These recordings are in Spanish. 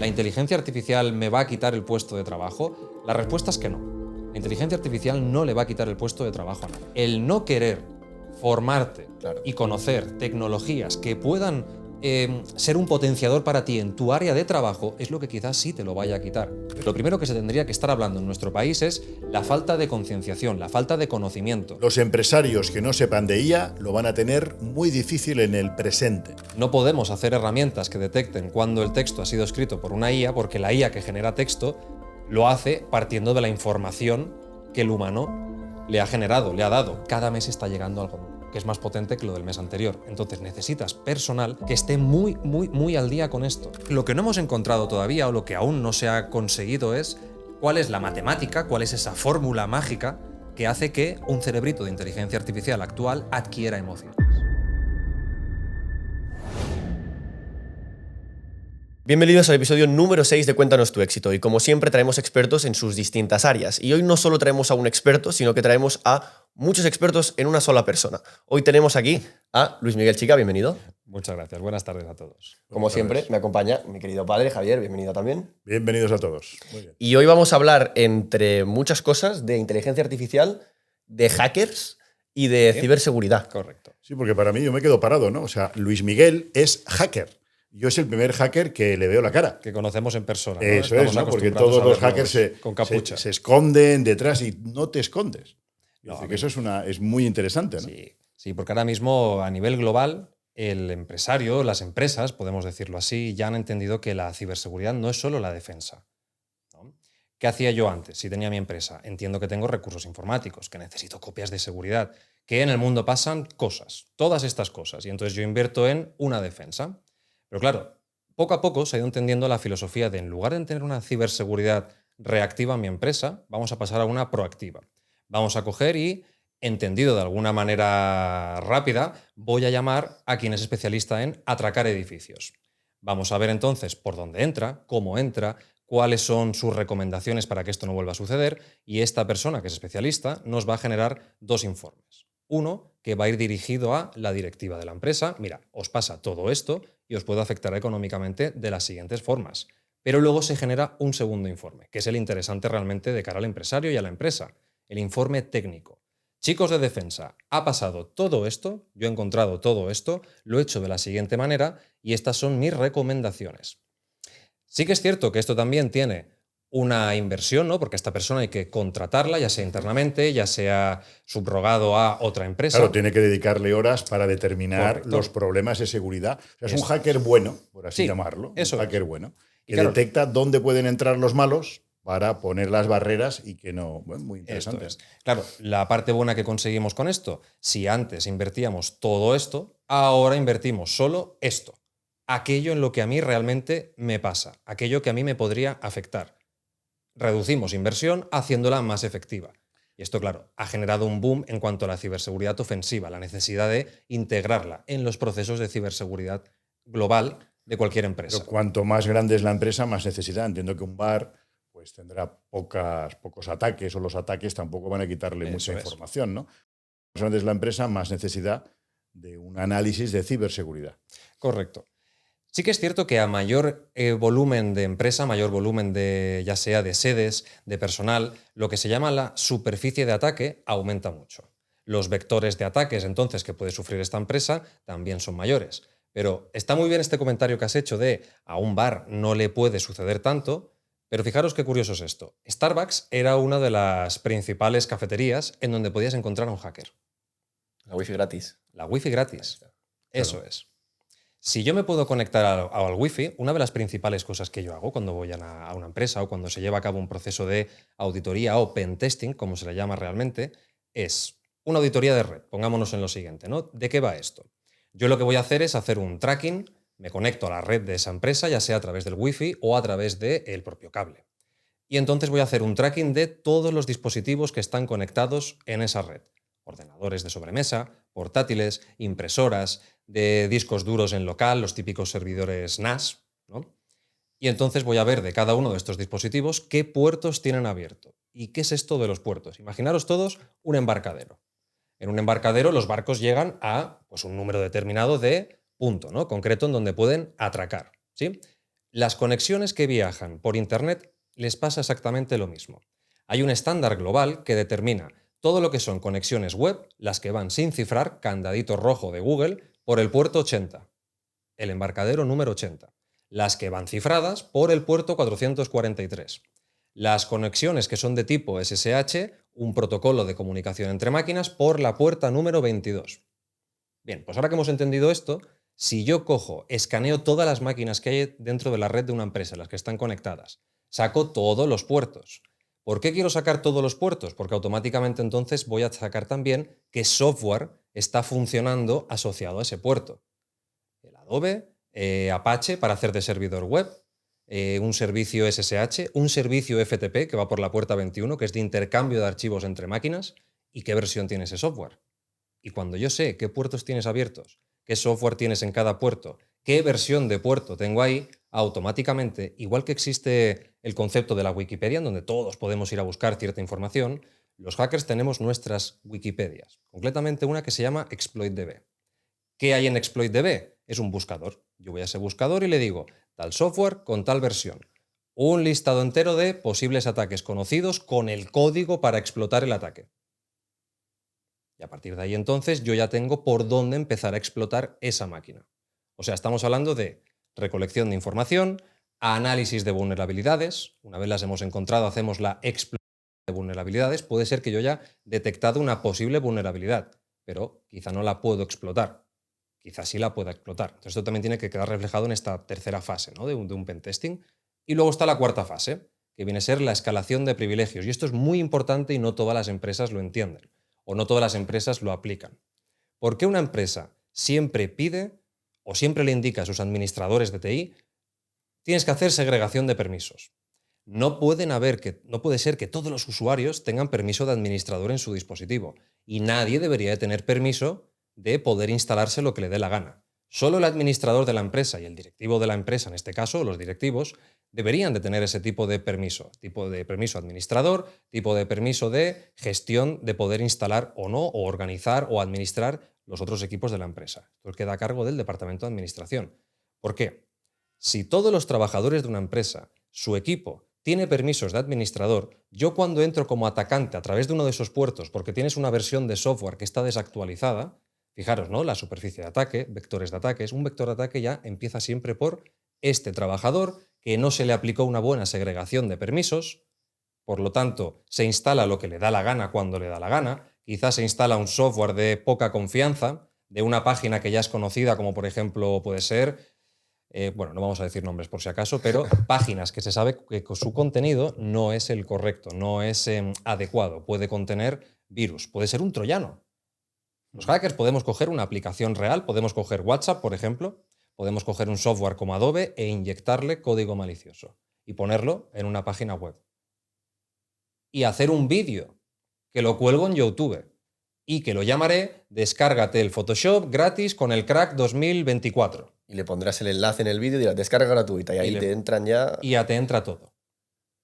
¿La inteligencia artificial me va a quitar el puesto de trabajo? La respuesta es que no. La inteligencia artificial no le va a quitar el puesto de trabajo a nadie. El no querer formarte y conocer tecnologías que puedan ser un potenciador para ti en tu área de trabajo es lo que quizás sí te lo vaya a quitar. Lo primero que se tendría que estar hablando en nuestro país es la falta de concienciación, la falta de conocimiento. Los empresarios que no sepan de IA lo van a tener muy difícil en el presente. No podemos hacer herramientas que detecten cuando el texto ha sido escrito por una IA, porque la IA que genera texto lo hace partiendo de la información que el humano le ha generado, le ha dado. Cada mes está llegando algo nuevo, que es más potente que lo del mes anterior. Entonces necesitas personal que esté muy al día con esto. Lo que no hemos encontrado todavía, o lo que aún no se ha conseguido, es cuál es la matemática, cuál es esa fórmula mágica que hace que un cerebrito de inteligencia artificial actual adquiera emociones. Bienvenidos al episodio número 6 de Cuéntanos tu éxito, y como siempre traemos expertos en sus distintas áreas. Y hoy no solo traemos a un experto, sino que traemos a muchos expertos en una sola persona. Hoy tenemos aquí a Luis Miguel Chica, bienvenido. Muchas gracias, buenas tardes a todos. Como siempre, me acompaña mi querido padre Javier, bienvenido también. Bienvenidos a todos. Muy bien. Y hoy vamos a hablar, entre muchas cosas, de inteligencia artificial, de hackers y de ciberseguridad. Correcto. Sí, porque para mí yo me quedo parado, ¿no? O sea, Luis Miguel es hacker. Yo es el primer hacker que le veo la cara. Que conocemos en persona, ¿no? Eso Estamos es, ¿no? Porque acostumbrados todos a los verlos hackers con capucha. se esconden detrás y no te escondes. No, Que eso es muy interesante, ¿no? Sí, porque ahora mismo a nivel global el empresario, las empresas, podemos decirlo así, ya han entendido que la ciberseguridad no es solo la defensa, ¿no? ¿Qué hacía yo antes si tenía mi empresa? Entiendo que tengo recursos informáticos, que necesito copias de seguridad, que en el mundo pasan cosas, todas estas cosas, y entonces yo invierto en una defensa. Pero claro, poco a poco se ha ido entendiendo la filosofía de, en lugar de tener una ciberseguridad reactiva en mi empresa, vamos a pasar a una proactiva. Vamos a coger y, entendido de alguna manera rápida, voy a llamar a quien es especialista en atracar edificios. Vamos a ver entonces por dónde entra, cómo entra, cuáles son sus recomendaciones para que esto no vuelva a suceder, y esta persona que es especialista nos va a generar dos informes. Uno, que va a ir dirigido a la directiva de la empresa. Mira, os pasa todo esto y os puede afectar económicamente de las siguientes formas. Pero luego se genera un segundo informe, que es el interesante realmente de cara al empresario y a la empresa. El informe técnico. Chicos de defensa, ha pasado todo esto, yo he encontrado todo esto, lo he hecho de la siguiente manera y estas son mis recomendaciones. Sí que es cierto que esto también tiene una inversión, ¿no? Porque a esta persona hay que contratarla, ya sea internamente, ya sea subrogado a otra empresa. Claro, tiene que dedicarle horas para determinar Correcto. los problemas de seguridad. O sea, es un hacker bueno, por así llamarlo. Eso un hacker es. bueno, Y que claro, detecta dónde pueden entrar los malos para poner las barreras y que no. Bueno, muy interesante. Esto es. Claro, la parte buena que conseguimos con esto, si antes invertíamos todo esto, ahora invertimos solo esto. Aquello en lo que a mí realmente me pasa, aquello que a mí me podría afectar. Reducimos inversión haciéndola más efectiva. Y esto, claro, ha generado un boom en cuanto a la ciberseguridad ofensiva, la necesidad de integrarla en los procesos de ciberseguridad global de cualquier empresa. Pero cuanto más grande es la empresa, más necesidad. Entiendo que un bar pues tendrá pocos ataques, o los ataques tampoco van a quitarle mucha información, ¿no? Más grande es la empresa, más necesidad de un análisis de ciberseguridad. Correcto. Sí que es cierto que a mayor volumen de empresa, mayor volumen de, ya sea de sedes, de personal, lo que se llama la superficie de ataque aumenta mucho. Los vectores de ataques, entonces, que puede sufrir esta empresa también son mayores. Pero está muy bien este comentario que has hecho de a un bar no le puede suceder tanto, pero fijaros qué curioso es esto. Starbucks era una de las principales cafeterías en donde podías encontrar a un hacker. La wifi gratis. La wifi gratis. Eso Claro. es. Si yo me puedo conectar al Wi-Fi, una de las principales cosas que yo hago cuando voy a una empresa o cuando se lleva a cabo un proceso de auditoría o pentesting, como se le llama realmente, es una auditoría de red. Pongámonos en lo siguiente, ¿no? ¿De qué va esto? Yo lo que voy a hacer es hacer un tracking, me conecto a la red de esa empresa, ya sea a través del Wi-Fi o a través del propio cable. Y entonces voy a hacer un tracking de todos los dispositivos que están conectados en esa red. Ordenadores de sobremesa, portátiles, impresoras, de discos duros en local, los típicos servidores NAS, ¿no? Y entonces voy a ver de cada uno de estos dispositivos qué puertos tienen abierto. ¿Y qué es esto de los puertos? Imaginaros todos un embarcadero. En un embarcadero los barcos llegan a pues, un número determinado de punto, ¿no? Concreto en donde pueden atracar, ¿sí? Las conexiones que viajan por Internet les pasa exactamente lo mismo. Hay un estándar global que determina todo lo que son conexiones web, las que van sin cifrar, candadito rojo de Google, por el puerto 80, el embarcadero número 80. Las que van cifradas por el puerto 443. Las conexiones que son de tipo SSH, un protocolo de comunicación entre máquinas, por la puerta número 22. Bien, pues ahora que hemos entendido esto, si yo cojo, escaneo todas las máquinas que hay dentro de la red de una empresa, las que están conectadas, saco todos los puertos. ¿Por qué quiero sacar todos los puertos? Porque automáticamente entonces voy a sacar también qué software está funcionando asociado a ese puerto. El Adobe, Apache para hacer de servidor web, un servicio SSH, un servicio FTP que va por la puerta 21, que es de intercambio de archivos entre máquinas, y qué versión tiene ese software. Y cuando yo sé qué puertos tienes abiertos, qué software tienes en cada puerto, qué versión de puerto tengo ahí, automáticamente, igual que existe el concepto de la Wikipedia, en donde todos podemos ir a buscar cierta información, los hackers tenemos nuestras Wikipedias, concretamente una que se llama ExploitDB. ¿Qué hay en ExploitDB? Es un buscador. Yo voy a ese buscador y le digo tal software con tal versión. Un listado entero de posibles ataques conocidos con el código para explotar el ataque. Y a partir de ahí entonces yo ya tengo por dónde empezar a explotar esa máquina. O sea, estamos hablando de recolección de información, análisis de vulnerabilidades. Una vez las hemos encontrado, hacemos la explotación de vulnerabilidades. Puede ser que yo haya detectado una posible vulnerabilidad, pero quizá no la puedo explotar. Quizá sí la pueda explotar. Entonces esto también tiene que quedar reflejado en esta tercera fase, ¿no? de un pentesting. Y luego está la cuarta fase, que viene a ser la escalación de privilegios. Y esto es muy importante y no todas las empresas lo entienden. O no todas las empresas lo aplican. ¿Por qué una empresa siempre pide o siempre le indica a sus administradores de TI tienes que hacer segregación de permisos? No puede ser que todos los usuarios tengan permiso de administrador en su dispositivo y nadie debería de tener permiso de poder instalarse lo que le dé la gana. Solo el administrador de la empresa y el directivo de la empresa, en este caso, los directivos, deberían de tener ese tipo de permiso administrador, tipo de permiso de gestión de poder instalar o no, o organizar o administrar los otros equipos de la empresa. Esto queda a cargo del departamento de administración. ¿Por qué? Si todos los trabajadores de una empresa, su equipo, tiene permisos de administrador, yo cuando entro como atacante a través de uno de esos puertos porque tienes una versión de software que está desactualizada, fijaros, ¿no? La superficie de ataque, vectores de ataques, un vector de ataque ya empieza siempre por este trabajador que no se le aplicó una buena segregación de permisos, por lo tanto, se instala lo que le da la gana cuando le da la gana, quizás se instala un software de poca confianza, de una página que ya es conocida, como por ejemplo puede ser, bueno, no vamos a decir nombres por si acaso, pero páginas que se sabe que su contenido no es el correcto, no es adecuado, puede contener virus, puede ser un troyano. Los hackers podemos coger una aplicación real, podemos coger WhatsApp, por ejemplo, podemos coger un software como Adobe e inyectarle código malicioso y ponerlo en una página web. Y hacer un vídeo que lo cuelgo en YouTube y que lo llamaré Descárgate el Photoshop gratis con el crack 2024. Y le pondrás el enlace en el vídeo y dirás descarga gratuita y ahí te entran ya... Y ya te entra todo.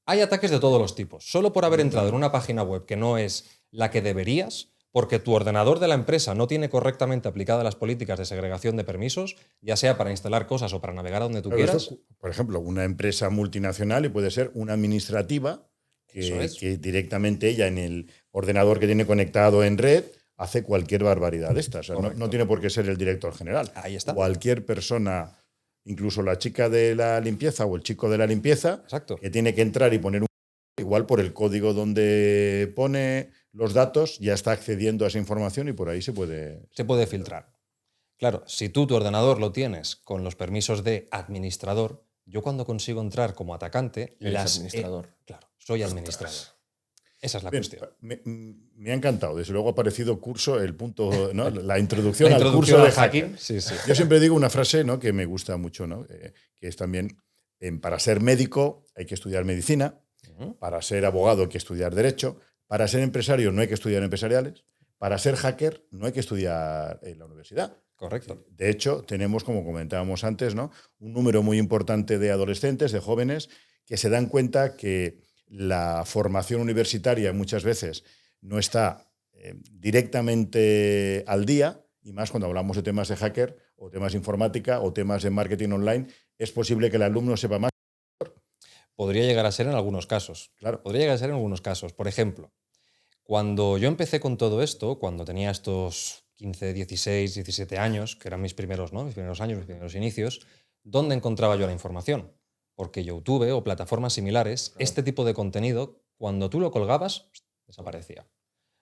Hay ataques de todos los tipos. Solo por haber entrado en una página web que no es la que deberías, porque tu ordenador de la empresa no tiene correctamente aplicadas las políticas de segregación de permisos, ya sea para instalar cosas o para navegar a donde tú quieras. Esto, por ejemplo, una empresa multinacional y puede ser una administrativa que directamente ella en el ordenador que tiene conectado en red hace cualquier barbaridad de estas. O sea, no tiene por qué ser el director general. Ahí está. Cualquier persona, incluso la chica de la limpieza o el chico de la limpieza, Exacto, que tiene que entrar y poner igual por el código donde pone los datos, ya está accediendo a esa información y por ahí se puede filtrar. Claro, si tú tu ordenador lo tienes con los permisos de administrador, yo cuando consigo entrar como atacante... administrador. Claro, soy administrador. Esa es la cuestión. Me ha encantado. Desde luego ha aparecido curso, el punto, ¿no? la introducción al curso de hacking. Sí, sí. Yo siempre digo una frase, ¿no? que me gusta mucho, ¿no? Que es también, para ser médico hay que estudiar medicina, para ser abogado hay que estudiar derecho, para ser empresario no hay que estudiar empresariales, para ser hacker no hay que estudiar en la universidad. Correcto. De hecho, tenemos, como comentábamos antes, ¿no? un número muy importante de adolescentes, de jóvenes, que se dan cuenta que la formación universitaria muchas veces no está directamente al día, y más cuando hablamos de temas de hacker o temas de informática o temas de marketing online, es posible que el alumno sepa más. Podría llegar a ser en algunos casos. Claro. Podría llegar a ser en algunos casos. Por ejemplo, cuando yo empecé con todo esto, cuando tenía estos 15, 16, 17 años, que eran mis primeros, ¿no? Mis primeros años, mis primeros inicios, ¿dónde encontraba yo la información? Porque YouTube o plataformas similares, Claro. este tipo de contenido, cuando tú lo colgabas, desaparecía.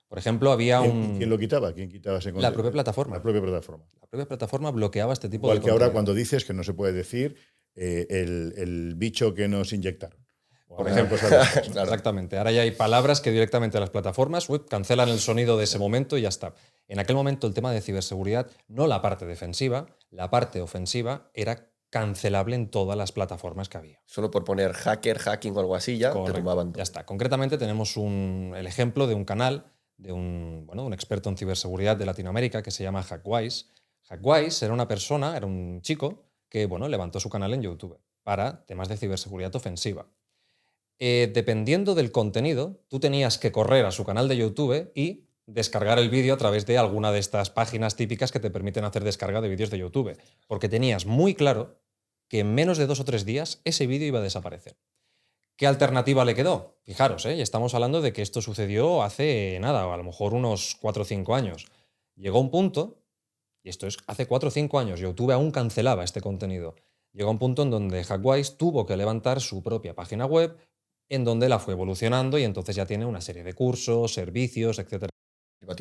Por ejemplo, había ¿Quién lo quitaba? ¿Quién quitaba ese contenido? La propia plataforma. La propia plataforma. La propia plataforma bloqueaba este tipo Igual de que contenido. ahora cuando dices que no se puede decir el bicho que nos inyectaron. Por ejemplo, exactamente. Ahora ya hay palabras que directamente las plataformas cancelan el sonido de ese momento y ya está. En aquel momento el tema de ciberseguridad, no la parte defensiva, la parte ofensiva era cancelable en todas las plataformas que había. Solo por poner hacker, hacking o algo así ya te tumbaban todo. Ya está. Concretamente tenemos el ejemplo de un canal de un experto en ciberseguridad de Latinoamérica que se llama Hackwise. Hackwise era una persona, era un chico que levantó su canal en YouTube para temas de ciberseguridad ofensiva. Dependiendo del contenido, tú tenías que correr a su canal de YouTube y descargar el vídeo a través de alguna de estas páginas típicas que te permiten hacer descarga de vídeos de YouTube, porque tenías muy claro que en menos de 2 o 3 días ese vídeo iba a desaparecer. ¿Qué alternativa le quedó? Fijaros, estamos hablando de que esto sucedió hace nada, o a lo mejor unos 4 o 5 años. Llegó un punto, y esto es hace 4 o 5 años, YouTube aún cancelaba este contenido. Llegó un punto en donde Hackwise tuvo que levantar su propia página web, en donde la fue evolucionando y entonces ya tiene una serie de cursos, servicios, etc.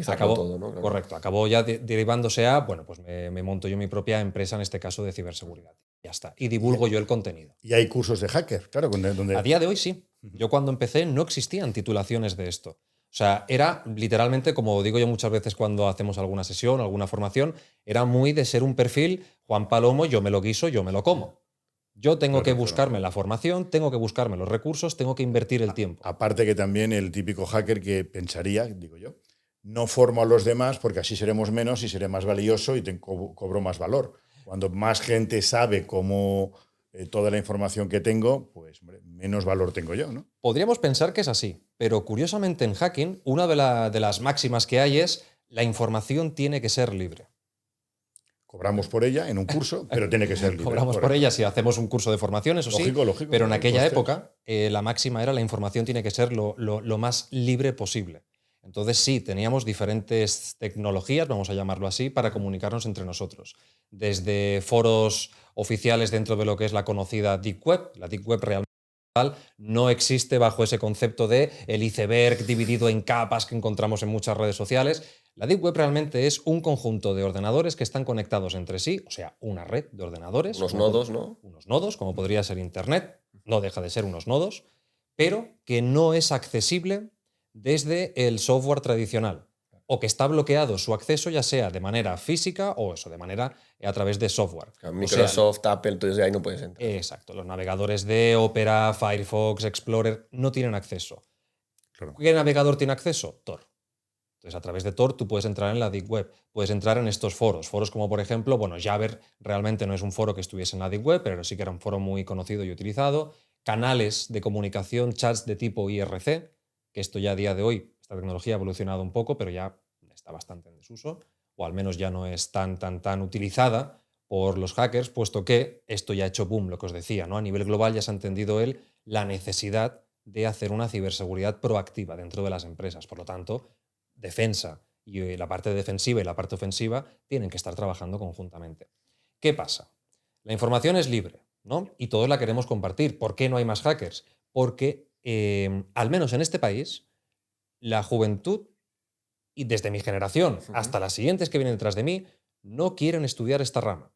Acabó todo, ¿no? Claro. Correcto, acabó ya derivándose a, pues me monto yo mi propia empresa, en este caso de ciberseguridad. Ya está. Y divulgo yo el contenido. Y hay cursos de hacker, claro. A día de hoy sí. Yo cuando empecé no existían titulaciones de esto. O sea, era literalmente, como digo yo muchas veces cuando hacemos alguna sesión, alguna formación, era muy de ser un perfil Juan Palomo, yo me lo guiso, yo me lo como. Yo tengo que buscarme la formación, tengo que buscarme los recursos, tengo que invertir el tiempo. Aparte que también el típico hacker que pensaría, digo yo, no formo a los demás porque así seremos menos y seré más valioso y cobro más valor. Cuando más gente sabe cómo toda la información que tengo, pues menos valor tengo yo, ¿no? Podríamos pensar que es así, pero curiosamente en hacking una de las máximas que hay es la información tiene que ser libre. Cobramos por ella en un curso, pero tiene que ser libre. Cobramos por ella si hacemos un curso de formación, eso sí. Lógico, pero en aquella época la máxima era la información tiene que ser lo más libre posible. Entonces sí, teníamos diferentes tecnologías, vamos a llamarlo así, para comunicarnos entre nosotros. Desde foros oficiales dentro de lo que es la conocida Deep Web. La Deep Web realmente no existe bajo ese concepto de el iceberg dividido en capas que encontramos en muchas redes sociales. La Deep Web realmente es un conjunto de ordenadores que están conectados entre sí, o sea, una red de ordenadores. Unos nodos, ¿no? Unos nodos, como podría ser Internet, no deja de ser unos nodos, pero que no es accesible desde el software tradicional, o que está bloqueado su acceso ya sea de manera física o de manera a través de software. Microsoft, Apple, entonces ahí no puedes entrar. Exacto, los navegadores de Opera, Firefox, Explorer no tienen acceso. Claro. ¿Qué navegador tiene acceso? Tor. Entonces, a través de Tor tú puedes entrar en la Deep Web, puedes entrar en estos foros. Foros como, por ejemplo, Jabber realmente no es un foro que estuviese en la Deep Web, pero sí que era un foro muy conocido y utilizado. Canales de comunicación, chats de tipo IRC, que esto ya a día de hoy, esta tecnología ha evolucionado un poco, pero ya está bastante en desuso, o al menos ya no es tan utilizada por los hackers, puesto que esto ya ha hecho boom, lo que os decía, ¿no? A nivel global ya se ha entendido la necesidad de hacer una ciberseguridad proactiva dentro de las empresas. Por lo tanto, defensa y la parte defensiva y la parte ofensiva tienen que estar trabajando conjuntamente. ¿Qué pasa? La información es libre, ¿no? Y todos la queremos compartir. ¿Por qué no hay más hackers? Porque, al menos en este país, la juventud, y desde mi generación hasta las siguientes que vienen detrás de mí, no quieren estudiar esta rama.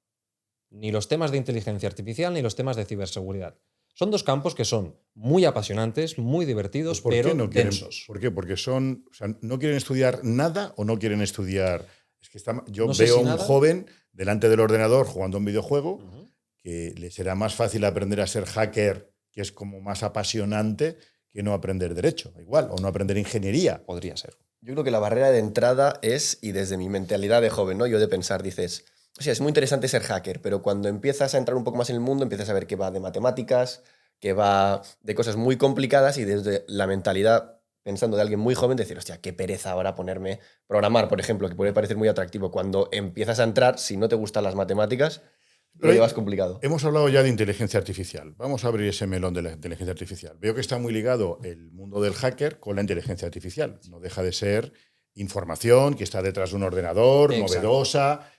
Ni los temas de inteligencia artificial ni los temas de ciberseguridad. Son dos campos que son muy apasionantes, muy divertidos, pero densos. ¿Por qué? Porque no quieren estudiar nada o no quieren estudiar. Es que yo no sé veo si un nada. joven delante del ordenador jugando un videojuego que le será más fácil aprender a ser hacker, que es como más apasionante, que no aprender derecho, igual, o no aprender ingeniería. Podría ser. Yo creo que la barrera de entrada es, y desde mi mentalidad de joven, ¿no? Yo de pensar, dices, o sea, es muy interesante ser hacker, pero cuando empiezas a entrar un poco más en el mundo, empiezas a ver que va de matemáticas, que va de cosas muy complicadas, y desde la mentalidad, pensando de alguien muy joven, decir, hostia, qué pereza ahora ponerme programar, por ejemplo, que puede parecer muy atractivo. Cuando empiezas a entrar, si no te gustan las matemáticas, lo llevas complicado. Hemos hablado ya de inteligencia artificial. Vamos a abrir ese melón de la inteligencia artificial. Veo que está muy ligado el mundo del hacker con la inteligencia artificial. No deja de ser información que está detrás de un ordenador, novedosa.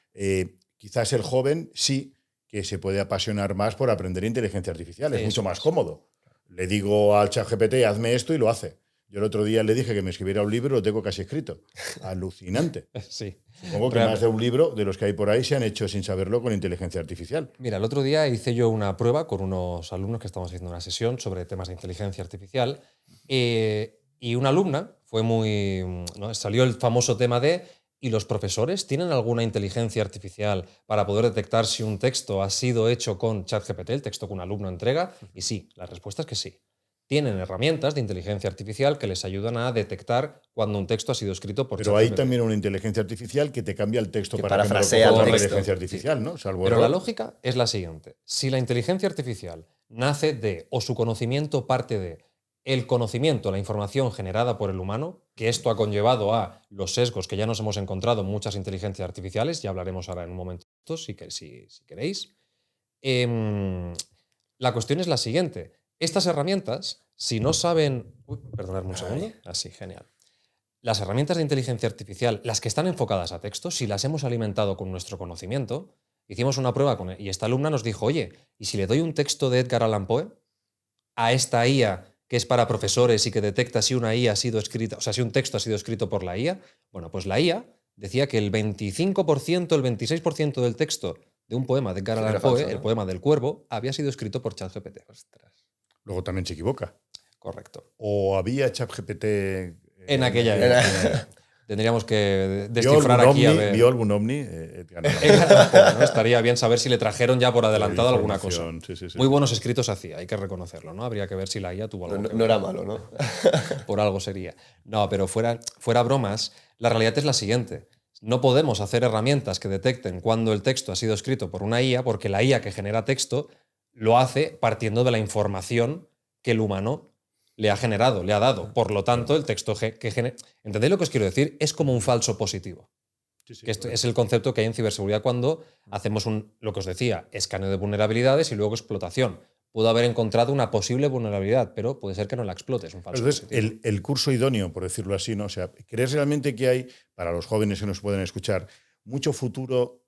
Quizás el joven sí que se puede apasionar más por aprender inteligencia artificial. Es mucho más cómodo. Le digo al ChatGPT, hazme esto y lo hace. Yo el otro día le dije que me escribiera un libro, lo tengo casi escrito. Alucinante. Sí. Supongo que más de un libro de los que hay por ahí se han hecho sin saberlo con inteligencia artificial. Mira, el otro día hice yo una prueba con unos alumnos que estábamos haciendo una sesión sobre temas de inteligencia artificial y una alumna fue muy... ¿no? Salió el famoso tema de ¿y los profesores tienen alguna inteligencia artificial para poder detectar si un texto ha sido hecho con ChatGPT, el texto que un alumno entrega? Y sí, la respuesta es que sí. Tienen herramientas de inteligencia artificial que les ayudan a detectar cuando un texto ha sido escrito por ChatGPT. Pero hay también una inteligencia artificial que te cambia el texto que para parafrasea que el la texto. inteligencia artificial, ¿no? Salvo Pero error. la lógica es la siguiente. Si la inteligencia artificial nace de, o su conocimiento parte de, el conocimiento, la información generada por el humano, que esto ha conllevado a los sesgos que ya nos hemos encontrado en muchas inteligencias artificiales, ya hablaremos ahora en un momento si queréis. La cuestión es la siguiente. Estas herramientas, si no saben... perdonadme un segundo. Así, genial. Las herramientas de inteligencia artificial, las que están enfocadas a texto, si las hemos alimentado con nuestro conocimiento, hicimos una prueba con él y esta alumna nos dijo, oye, ¿y si le doy un texto de Edgar Allan Poe a esta IA que es para profesores y que detecta si una IA ha sido escrita, o sea, si un texto ha sido escrito por la IA? Bueno, pues la IA decía que el 25%, el 26% del texto de un poema de Edgar Allan Poe, el poema del Cuervo, había sido escrito por ChatGPT. Ostras. Luego también se equivoca. Correcto. O había ChatGPT en aquella época. Tendríamos que descifrar aquí a ver. ¿Vio algún ovni? Edgar Allan Poe, ¿no? Estaría bien saber si le trajeron ya por adelantado alguna cosa. Sí. Muy buenos escritos hacía, hay que reconocerlo, ¿no? Habría que ver si la IA tuvo algo. No era malo, ¿no? Por algo sería. No, pero fuera bromas, la realidad es la siguiente. No podemos hacer herramientas que detecten cuando el texto ha sido escrito por una IA, porque la IA que genera texto lo hace partiendo de la información que el humano le ha generado, le ha dado. Por lo tanto, el texto que genera... ¿Entendéis lo que os quiero decir? Es como un falso positivo. Sí, que esto es el concepto que hay en ciberseguridad cuando hacemos lo que os decía, escaneo de vulnerabilidades y luego explotación. Puedo haber encontrado una posible vulnerabilidad, pero puede ser que no la explote, es un falso positivo. El curso idóneo, por decirlo así, ¿no? O sea, ¿crees realmente que hay, para los jóvenes que nos pueden escuchar, mucho futuro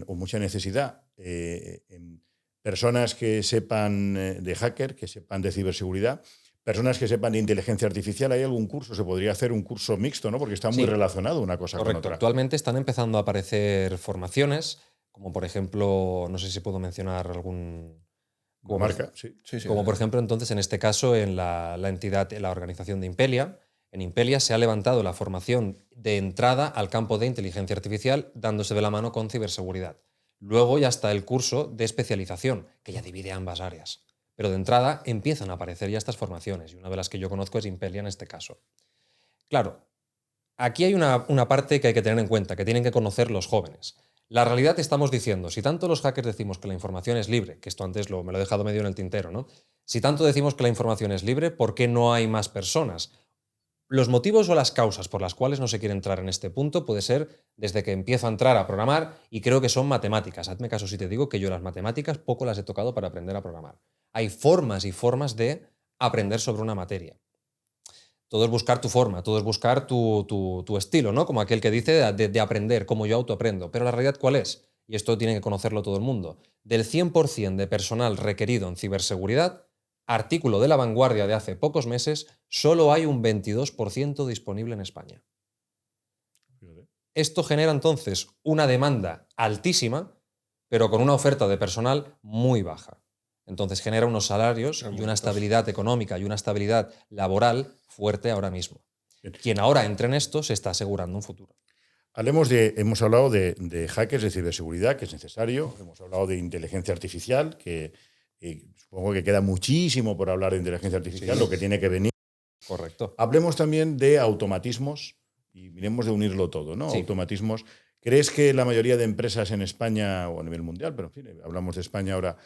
o mucha necesidad en personas que sepan de hacker, que sepan de ciberseguridad, personas que sepan de inteligencia artificial? ¿Hay algún curso? Se podría hacer un curso mixto, ¿no? Porque está muy relacionado una cosa con otra. Actualmente están empezando a aparecer formaciones, como por ejemplo, no sé si puedo mencionar algún... Como marca, sí. Como por ejemplo, entonces, en este caso, en la entidad, en la organización de Impelia. En Impelia se ha levantado la formación de entrada al campo de inteligencia artificial, dándose de la mano con ciberseguridad. Luego ya está el curso de especialización, que ya divide ambas áreas. Pero de entrada empiezan a aparecer ya estas formaciones, y una de las que yo conozco es Impelia en este caso. Claro, aquí hay una parte que hay que tener en cuenta, que tienen que conocer los jóvenes. La realidad estamos diciendo, si tanto los hackers decimos que la información es libre, que esto antes me lo he dejado medio en el tintero, ¿no? Si tanto decimos que la información es libre, ¿por qué no hay más personas? Los motivos o las causas por las cuales no se quiere entrar en este punto puede ser desde que empiezo a entrar a programar y creo que son matemáticas. Hazme caso si te digo que yo las matemáticas poco las he tocado para aprender a programar. Hay formas y formas de aprender sobre una materia. Todo es buscar tu forma, todo es buscar tu estilo, ¿no? Como aquel que dice de aprender, como yo autoaprendo. Pero la realidad, ¿cuál es? Y esto tiene que conocerlo todo el mundo. Del 100% de personal requerido en ciberseguridad, artículo de La Vanguardia de hace pocos meses, solo hay un 22% disponible en España. Esto genera entonces una demanda altísima, pero con una oferta de personal muy baja. Entonces genera unos salarios y una estabilidad económica y una estabilidad laboral fuerte ahora mismo. Quien ahora entre en esto se está asegurando un futuro. Hemos hablado de hackers de ciberseguridad, que es necesario. Hemos hablado de inteligencia artificial, que supongo que queda muchísimo por hablar de inteligencia artificial, lo que tiene que venir. Correcto. Hablemos también de automatismos y miremos de unirlo todo, ¿no? Sí. Automatismos. ¿Crees que la mayoría de empresas en España o a nivel mundial, pero en fin, hablamos de España ahora,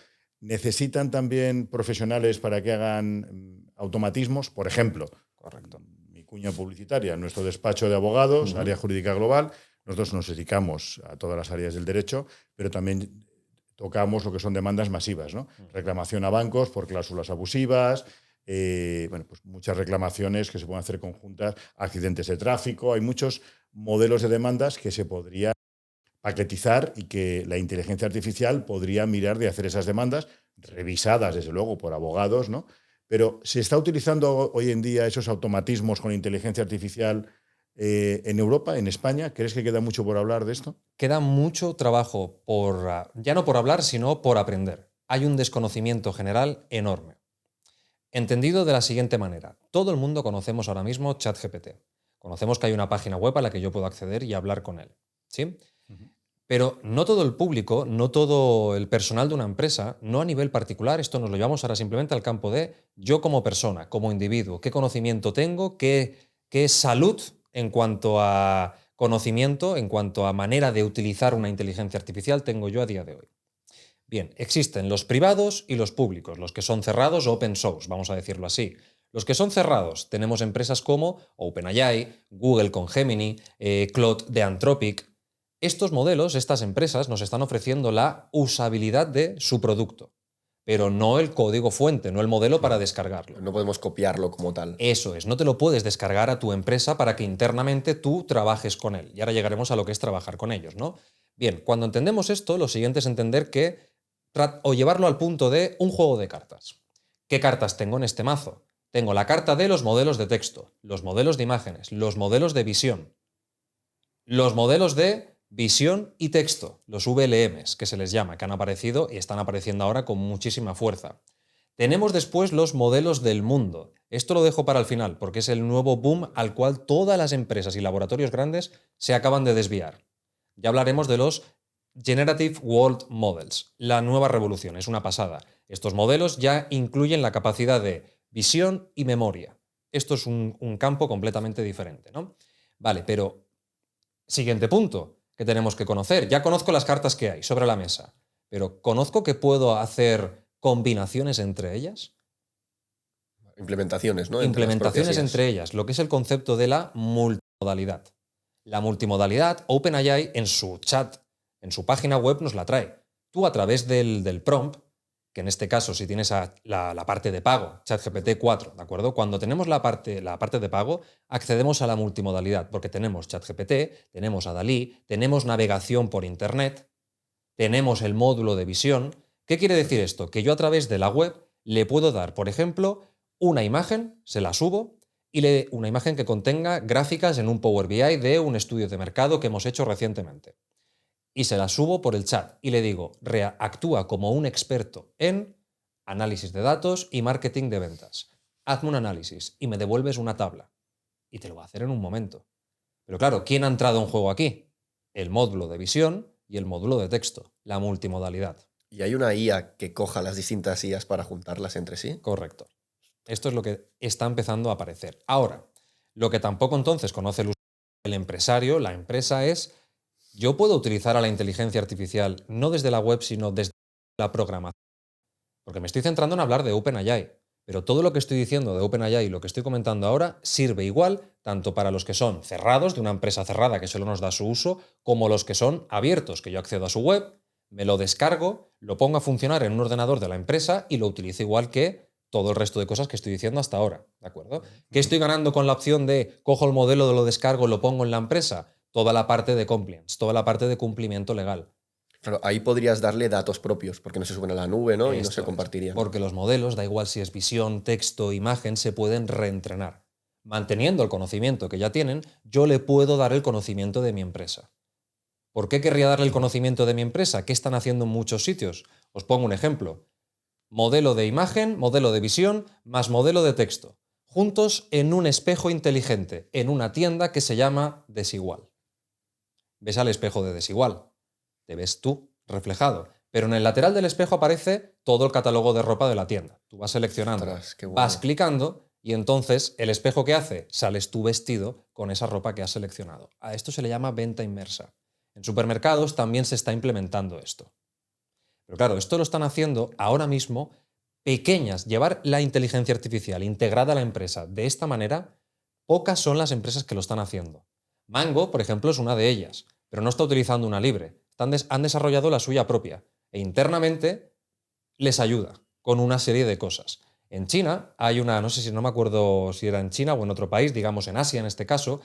necesitan también profesionales para que hagan automatismos? Por ejemplo, correcto, mi cuña publicitaria, nuestro despacho de abogados, área jurídica global, nosotros nos dedicamos a todas las áreas del derecho, pero también tocamos lo que son demandas masivas, ¿no? Reclamación a bancos por cláusulas abusivas, pues muchas reclamaciones que se pueden hacer conjuntas, accidentes de tráfico. Hay muchos modelos de demandas que se podría paquetizar y que la inteligencia artificial podría mirar de hacer esas demandas, revisadas desde luego por abogados, ¿no? Pero ¿se está utilizando hoy en día esos automatismos con inteligencia artificial en Europa, en España? ¿Crees que queda mucho por hablar de esto? Queda mucho trabajo ya no por hablar, sino por aprender. Hay un desconocimiento general enorme. Entendido de la siguiente manera. Todo el mundo conocemos ahora mismo ChatGPT. Conocemos que hay una página web a la que yo puedo acceder y hablar con él, ¿sí? Pero no todo el público, no todo el personal de una empresa, no a nivel particular, esto nos lo llevamos ahora simplemente al campo de yo como persona, como individuo, qué conocimiento tengo, qué salud en cuanto a conocimiento, en cuanto a manera de utilizar una inteligencia artificial tengo yo a día de hoy. Bien, existen los privados y los públicos, los que son cerrados o open source, vamos a decirlo así. Los que son cerrados, tenemos empresas como OpenAI, Google con Gemini, Claude de Anthropic. Estos modelos, estas empresas, nos están ofreciendo la usabilidad de su producto, pero no el código fuente, no el modelo para descargarlo. No podemos copiarlo como tal. Eso es, no te lo puedes descargar a tu empresa para que internamente tú trabajes con él. Y ahora llegaremos a lo que es trabajar con ellos, ¿no? Bien, cuando entendemos esto, lo siguiente es entender o llevarlo al punto de un juego de cartas. ¿Qué cartas tengo en este mazo? Tengo la carta de los modelos de texto, los modelos de imágenes, los modelos de visión, los modelos de visión y texto, los VLMs, que se les llama, que han aparecido y están apareciendo ahora con muchísima fuerza. Tenemos después los modelos del mundo. Esto lo dejo para el final, porque es el nuevo boom al cual todas las empresas y laboratorios grandes se acaban de desviar. Ya hablaremos de los Generative World Models, la nueva revolución, es una pasada. Estos modelos ya incluyen la capacidad de visión y memoria. Esto es un campo completamente diferente, ¿no? Vale, pero siguiente punto que tenemos que conocer. Ya conozco las cartas que hay sobre la mesa, pero ¿conozco que puedo hacer combinaciones entre ellas? Implementaciones, ¿no? Implementaciones entre ellas, lo que es el concepto de la multimodalidad. La multimodalidad, OpenAI en su chat, en su página web nos la trae. Tú a través del prompt, que en este caso si tienes la parte de pago, ChatGPT 4, ¿de acuerdo? Cuando tenemos la parte de pago, accedemos a la multimodalidad, porque tenemos ChatGPT, tenemos a DALL-E, tenemos navegación por Internet, tenemos el módulo de visión. ¿Qué quiere decir esto? Que yo a través de la web le puedo dar, por ejemplo, una imagen, se la subo, y una imagen que contenga gráficas en un Power BI de un estudio de mercado que hemos hecho recientemente. Y se la subo por el chat y le digo, actúa como un experto en análisis de datos y marketing de ventas. Hazme un análisis y me devuelves una tabla. Y te lo va a hacer en un momento. Pero claro, ¿quién ha entrado en juego aquí? El módulo de visión y el módulo de texto, la multimodalidad. ¿Y hay una IA que coja las distintas IAs para juntarlas entre sí? Correcto. Esto es lo que está empezando a aparecer. Ahora, lo que tampoco entonces conoce el empresario, la empresa es... Yo puedo utilizar a la inteligencia artificial no desde la web, sino desde la programación. Porque me estoy centrando en hablar de OpenAI, pero todo lo que estoy diciendo de OpenAI y lo que estoy comentando ahora sirve igual tanto para los que son cerrados, de una empresa cerrada que solo nos da su uso, como los que son abiertos, que yo accedo a su web, me lo descargo, lo pongo a funcionar en un ordenador de la empresa y lo utilizo igual que todo el resto de cosas que estoy diciendo hasta ahora, ¿de acuerdo? ¿Qué estoy ganando con la opción de cojo el modelo, lo descargo, lo pongo en la empresa? Toda la parte de compliance, toda la parte de cumplimiento legal. Claro, ahí podrías darle datos propios, porque no se suben a la nube, ¿no? Y no se compartirían. Porque los modelos, da igual si es visión, texto, imagen, se pueden reentrenar. Manteniendo el conocimiento que ya tienen, yo le puedo dar el conocimiento de mi empresa. ¿Por qué querría darle el conocimiento de mi empresa? ¿Qué están haciendo en muchos sitios? Os pongo un ejemplo. Modelo de imagen, modelo de visión, más modelo de texto. Juntos en un espejo inteligente, en una tienda que se llama Desigual. Ves al espejo de Desigual, te ves tú reflejado, pero en el lateral del espejo aparece todo el catálogo de ropa de la tienda. Tú vas seleccionando, Ostras, qué bueno. vas clicando y entonces el espejo que hace, sales tú vestido con esa ropa que has seleccionado. A esto se le llama venta inmersa. En supermercados también se está implementando esto. Pero claro, esto lo están haciendo ahora mismo pequeñas. Llevar la inteligencia artificial integrada a la empresa de esta manera, pocas son las empresas que lo están haciendo. Mango, por ejemplo, es una de ellas, pero no está utilizando una libre. Han desarrollado la suya propia. e internamente les ayuda con una serie de cosas. En China hay una, no me acuerdo si era en China o en otro país, digamos en Asia en este caso,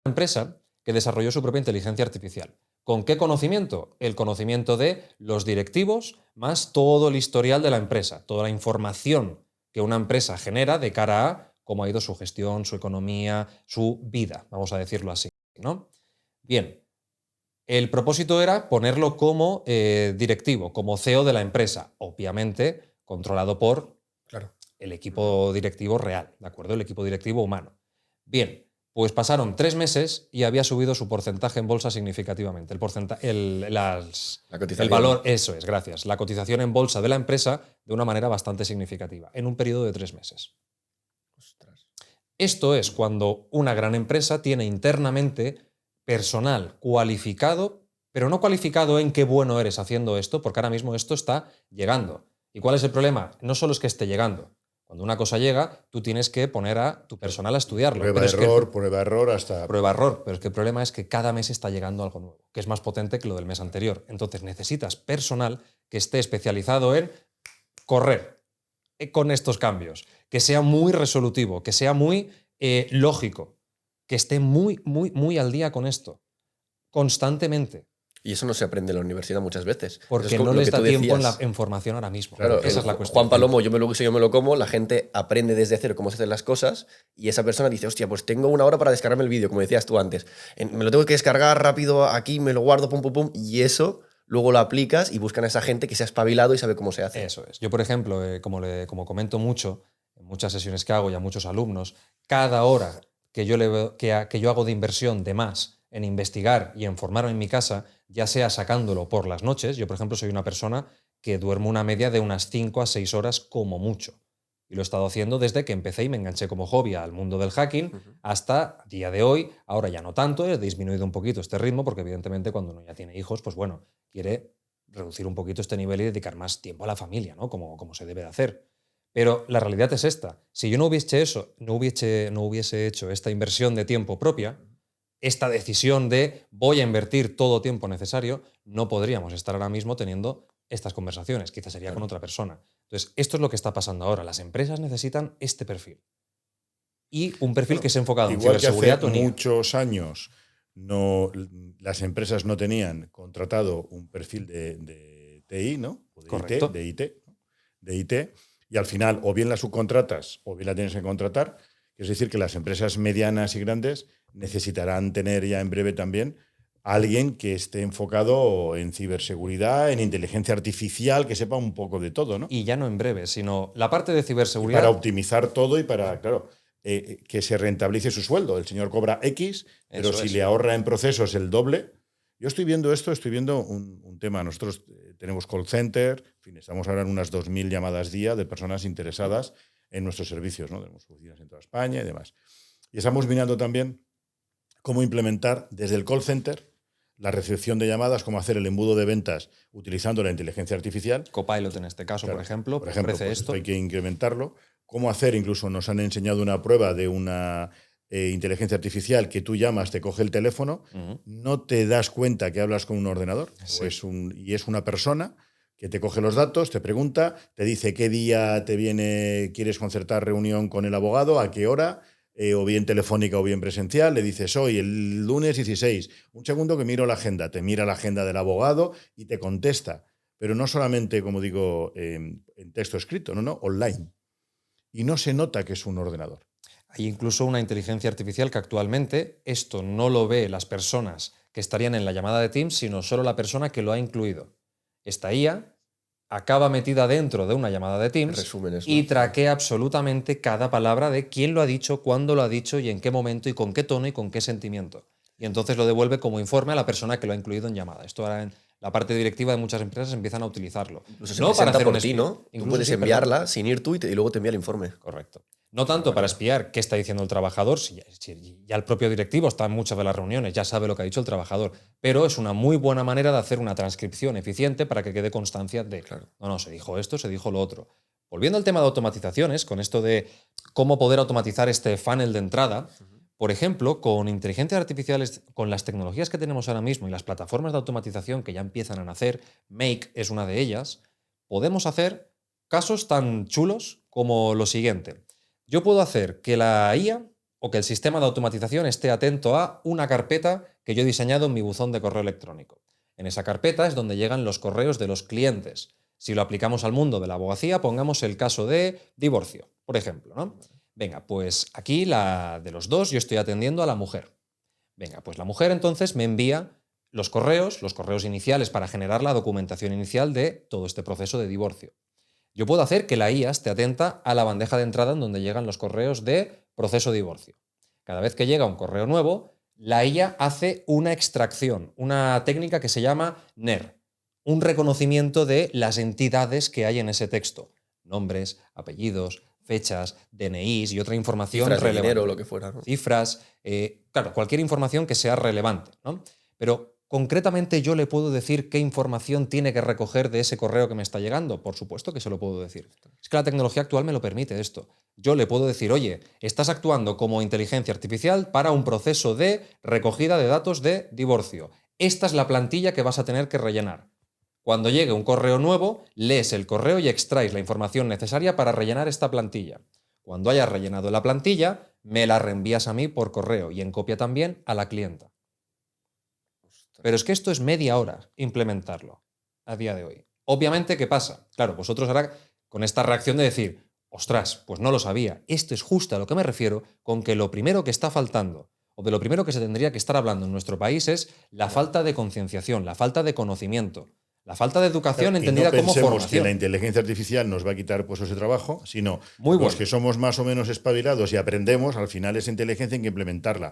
una empresa que desarrolló su propia inteligencia artificial. ¿Con qué conocimiento? El conocimiento de los directivos más todo el historial de la empresa, toda la información que una empresa genera de cara a cómo ha ido su gestión, su economía, su vida, vamos a decirlo así, ¿no? Bien, el propósito era ponerlo como directivo, como CEO de la empresa, obviamente controlado por el equipo directivo real, ¿de acuerdo? El equipo directivo humano. Bien, pues pasaron 3 meses y había subido su porcentaje en bolsa significativamente. El valor, eso es, gracias. La cotización en bolsa de la empresa de una manera bastante significativa, en un periodo de 3 meses. Ostras. Esto es cuando una gran empresa tiene internamente personal cualificado, pero no cualificado en qué bueno eres haciendo esto, porque ahora mismo esto está llegando. ¿Y cuál es el problema? No solo es que esté llegando. Cuando una cosa llega, tú tienes que poner a tu personal a estudiarlo. Prueba-error hasta... Prueba-error, pero es que el problema es que cada mes está llegando algo nuevo, que es más potente que lo del mes anterior. Entonces necesitas personal que esté especializado en correr con estos cambios, que sea muy resolutivo, que sea muy lógico, que esté muy al día con esto, constantemente. Y eso no se aprende en la universidad muchas veces. Porque no les da tiempo en formación ahora mismo. Claro, esa es la cuestión. Juan Palomo, yo me lo guiso, yo me lo como, la gente aprende desde cero cómo se hacen las cosas y esa persona dice, hostia, pues tengo 1 hora para descargarme el vídeo, como decías tú antes. Me lo tengo que descargar rápido aquí, me lo guardo, pum, pum, pum, y eso luego lo aplicas y buscan a esa gente que se ha espabilado y sabe cómo se hace. Eso es. Yo, por ejemplo, como comento mucho, en muchas sesiones que hago y a muchos alumnos, cada hora que yo hago de inversión de más en investigar y en formarme en mi casa, ya sea sacándolo por las noches. Yo, por ejemplo, soy una persona que duermo una media de unas 5 a 6 horas como mucho. Y lo he estado haciendo desde que empecé y me enganché como hobby al mundo del hacking hasta día de hoy. Ahora ya no tanto, he disminuido un poquito este ritmo porque evidentemente cuando uno ya tiene hijos, pues bueno, quiere reducir un poquito este nivel y dedicar más tiempo a la familia, ¿no? Como se debe de hacer. Pero la realidad es esta. Si yo no hubiese hecho esta inversión de tiempo propia, esta decisión de voy a invertir todo tiempo necesario, no podríamos estar ahora mismo teniendo estas conversaciones. Quizás sería con otra persona. Entonces, esto es lo que está pasando ahora. Las empresas necesitan este perfil. Y un perfil que se ha enfocado en ciberseguridad. Igual que hace muchos años las empresas no tenían contratado un perfil de TI, ¿no? Correcto. De IT, y al final o bien la subcontratas o bien la tienes que contratar. Es decir, que las empresas medianas y grandes necesitarán tener ya en breve también a alguien que esté enfocado en ciberseguridad, en inteligencia artificial, que sepa un poco de todo, ¿no? Y ya no en breve, sino la parte de ciberseguridad. Y para optimizar todo y para, claro, que se rentabilice su sueldo. El señor cobra X, pero Eso si es. le ahorra en procesos el doble. Yo estoy viendo un tema. Nosotros tenemos call center, en fin, estamos ahora en unas 2.000 llamadas día de personas interesadas en nuestros servicios, ¿no? Tenemos oficinas en toda España y demás. Y estamos mirando también cómo implementar desde el call center la recepción de llamadas, cómo hacer el embudo de ventas utilizando la inteligencia artificial. Copilot en este caso, Claro, por ejemplo pues ofrece esto. Hay que incrementarlo. Cómo hacer, incluso nos han enseñado una prueba de una inteligencia artificial que tú llamas, te coge el teléfono, no te das cuenta que hablas con un ordenador, Sí. y es una persona que te coge los datos, te pregunta, te dice qué día quieres concertar reunión con el abogado, a qué hora, o bien telefónica o bien presencial, le dices hoy, el lunes 16, un segundo que miro la agenda, te mira la agenda del abogado y te contesta, pero no solamente, como digo, en texto escrito, no, online. Y no se nota que es un ordenador. Hay incluso una inteligencia artificial que actualmente esto no lo ve las personas que estarían en la llamada de Teams, sino solo la persona que lo ha incluido. Esta IA acaba metida dentro de una llamada de Teams Resúmenes, y ¿no? traquea absolutamente cada palabra de quién lo ha dicho, cuándo lo ha dicho y en qué momento y con qué tono y con qué sentimiento. Y entonces lo devuelve como informe a la persona que lo ha incluido en llamada. Esto ahora en la parte directiva de muchas empresas empiezan a utilizarlo. Incluso se No presenta para hacer por un ti, espía. ¿no? Tú Incluso puedes sí, enviarla sin ir tú y luego te envía el informe. Correcto. No tanto para espiar qué está diciendo el trabajador, si ya el propio directivo está en muchas de las reuniones, ya sabe lo que ha dicho el trabajador, pero es una muy buena manera de hacer una transcripción eficiente para que quede constancia de, Claro. no, se dijo esto, se dijo lo otro. Volviendo al tema de automatizaciones, con esto de cómo poder automatizar este funnel de entrada, Por ejemplo, con inteligencias artificiales, con las tecnologías que tenemos ahora mismo y las plataformas de automatización que ya empiezan a nacer, Make es una de ellas, podemos hacer casos tan chulos como lo siguiente. Yo puedo hacer que la IA o que el sistema de automatización esté atento a una carpeta que yo he diseñado en mi buzón de correo electrónico. En esa carpeta es donde llegan los correos de los clientes. Si lo aplicamos al mundo de la abogacía, pongamos el caso de divorcio, por ejemplo, ¿no? Venga, pues aquí de los dos yo estoy atendiendo a la mujer. Venga, pues la mujer entonces me envía los correos iniciales para generar la documentación inicial de todo este proceso de divorcio. Yo puedo hacer que la IA esté atenta a la bandeja de entrada en donde llegan los correos de proceso de divorcio. Cada vez que llega un correo nuevo, la IA hace una extracción, una técnica que se llama NER, un reconocimiento de las entidades que hay en ese texto. Nombres, apellidos, fechas, DNIs y otra información relevante. relevante. Dinero o lo que fuera, ¿no? Cifras, claro, cualquier información que sea relevante, ¿no? Pero concretamente yo le puedo decir qué información tiene que recoger de ese correo que me está llegando. Por supuesto que se lo puedo decir. Es que la tecnología actual me lo permite esto. Yo le puedo decir, oye, estás actuando como inteligencia artificial para un proceso de recogida de datos de divorcio. Esta es la plantilla que vas a tener que rellenar. Cuando llegue un correo nuevo, lees el correo y extraes la información necesaria para rellenar esta plantilla. Cuando hayas rellenado la plantilla, me la reenvías a mí por correo y en copia también a la clienta. Pero es que esto es media hora implementarlo a día de hoy. Obviamente, ¿qué pasa? Claro, vosotros ahora con esta reacción de decir, ostras, pues no lo sabía. Esto es justo a lo que me refiero con que lo primero que está faltando o de lo primero que se tendría que estar hablando en nuestro país es la falta de concienciación, la falta de conocimiento. La falta de educación entendida como formación. No pensemos que la inteligencia artificial nos va a quitar puestos de trabajo, sino Muy los que somos más o menos espabilados y aprendemos, al final esa inteligencia hay que implementarla.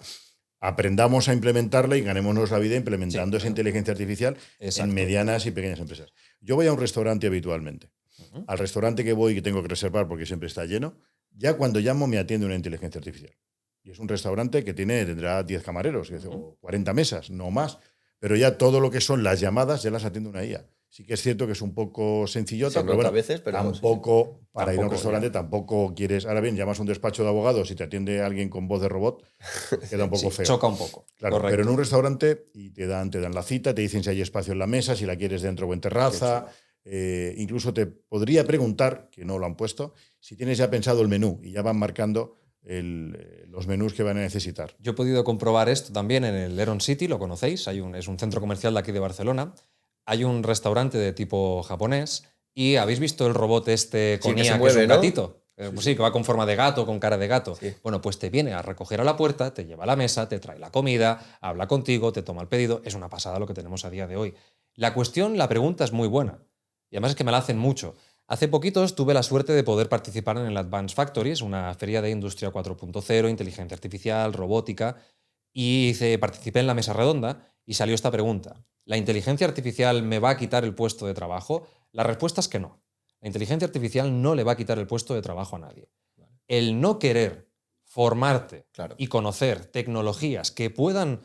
Aprendamos a implementarla y ganémonos la vida implementando esa inteligencia artificial en medianas y pequeñas empresas. Yo voy a un restaurante habitualmente. Al restaurante que voy, que tengo que reservar porque siempre está lleno, ya cuando llamo me atiende una inteligencia artificial. Y es un restaurante que tendrá 10 camareros o 40 mesas, no más. Pero ya todo lo que son las llamadas ya las atiende una IA. Sí que es cierto que es un poco sencillota, pero bueno, veces, pero tampoco, para ir a un tampoco, restaurante ya. Tampoco quieres... Ahora bien, llamas a un despacho de abogados y te atiende alguien con voz de robot, queda un poco feo. Choca un poco. Claro, Correcto. pero en un restaurante y te dan la cita, te dicen si hay espacio en la mesa, si la quieres dentro o en terraza. Incluso te podría preguntar, que no lo han puesto, si tienes ya pensado el menú y ya van marcando los menús que van a necesitar. Yo he podido comprobar esto también en el Heron City, lo conocéis, es un centro comercial de aquí de Barcelona. Hay un restaurante de tipo japonés y ¿habéis visto el robot este con IA, que es un gatito? Pues sí, que va con forma de gato, con cara de gato. Sí. Bueno, pues te viene a recoger a la puerta, te lleva a la mesa, te trae la comida, habla contigo, te toma el pedido. Es una pasada lo que tenemos a día de hoy. La pregunta es muy buena. Y además es que me la hacen mucho. Hace poquitos tuve la suerte de poder participar en el Advanced Factories, una feria de industria 4.0, inteligencia artificial, robótica, y participé en la mesa redonda y salió esta pregunta. ¿La inteligencia artificial me va a quitar el puesto de trabajo? La respuesta es que no. La inteligencia artificial no le va a quitar el puesto de trabajo a nadie. El no querer formarte y conocer tecnologías que puedan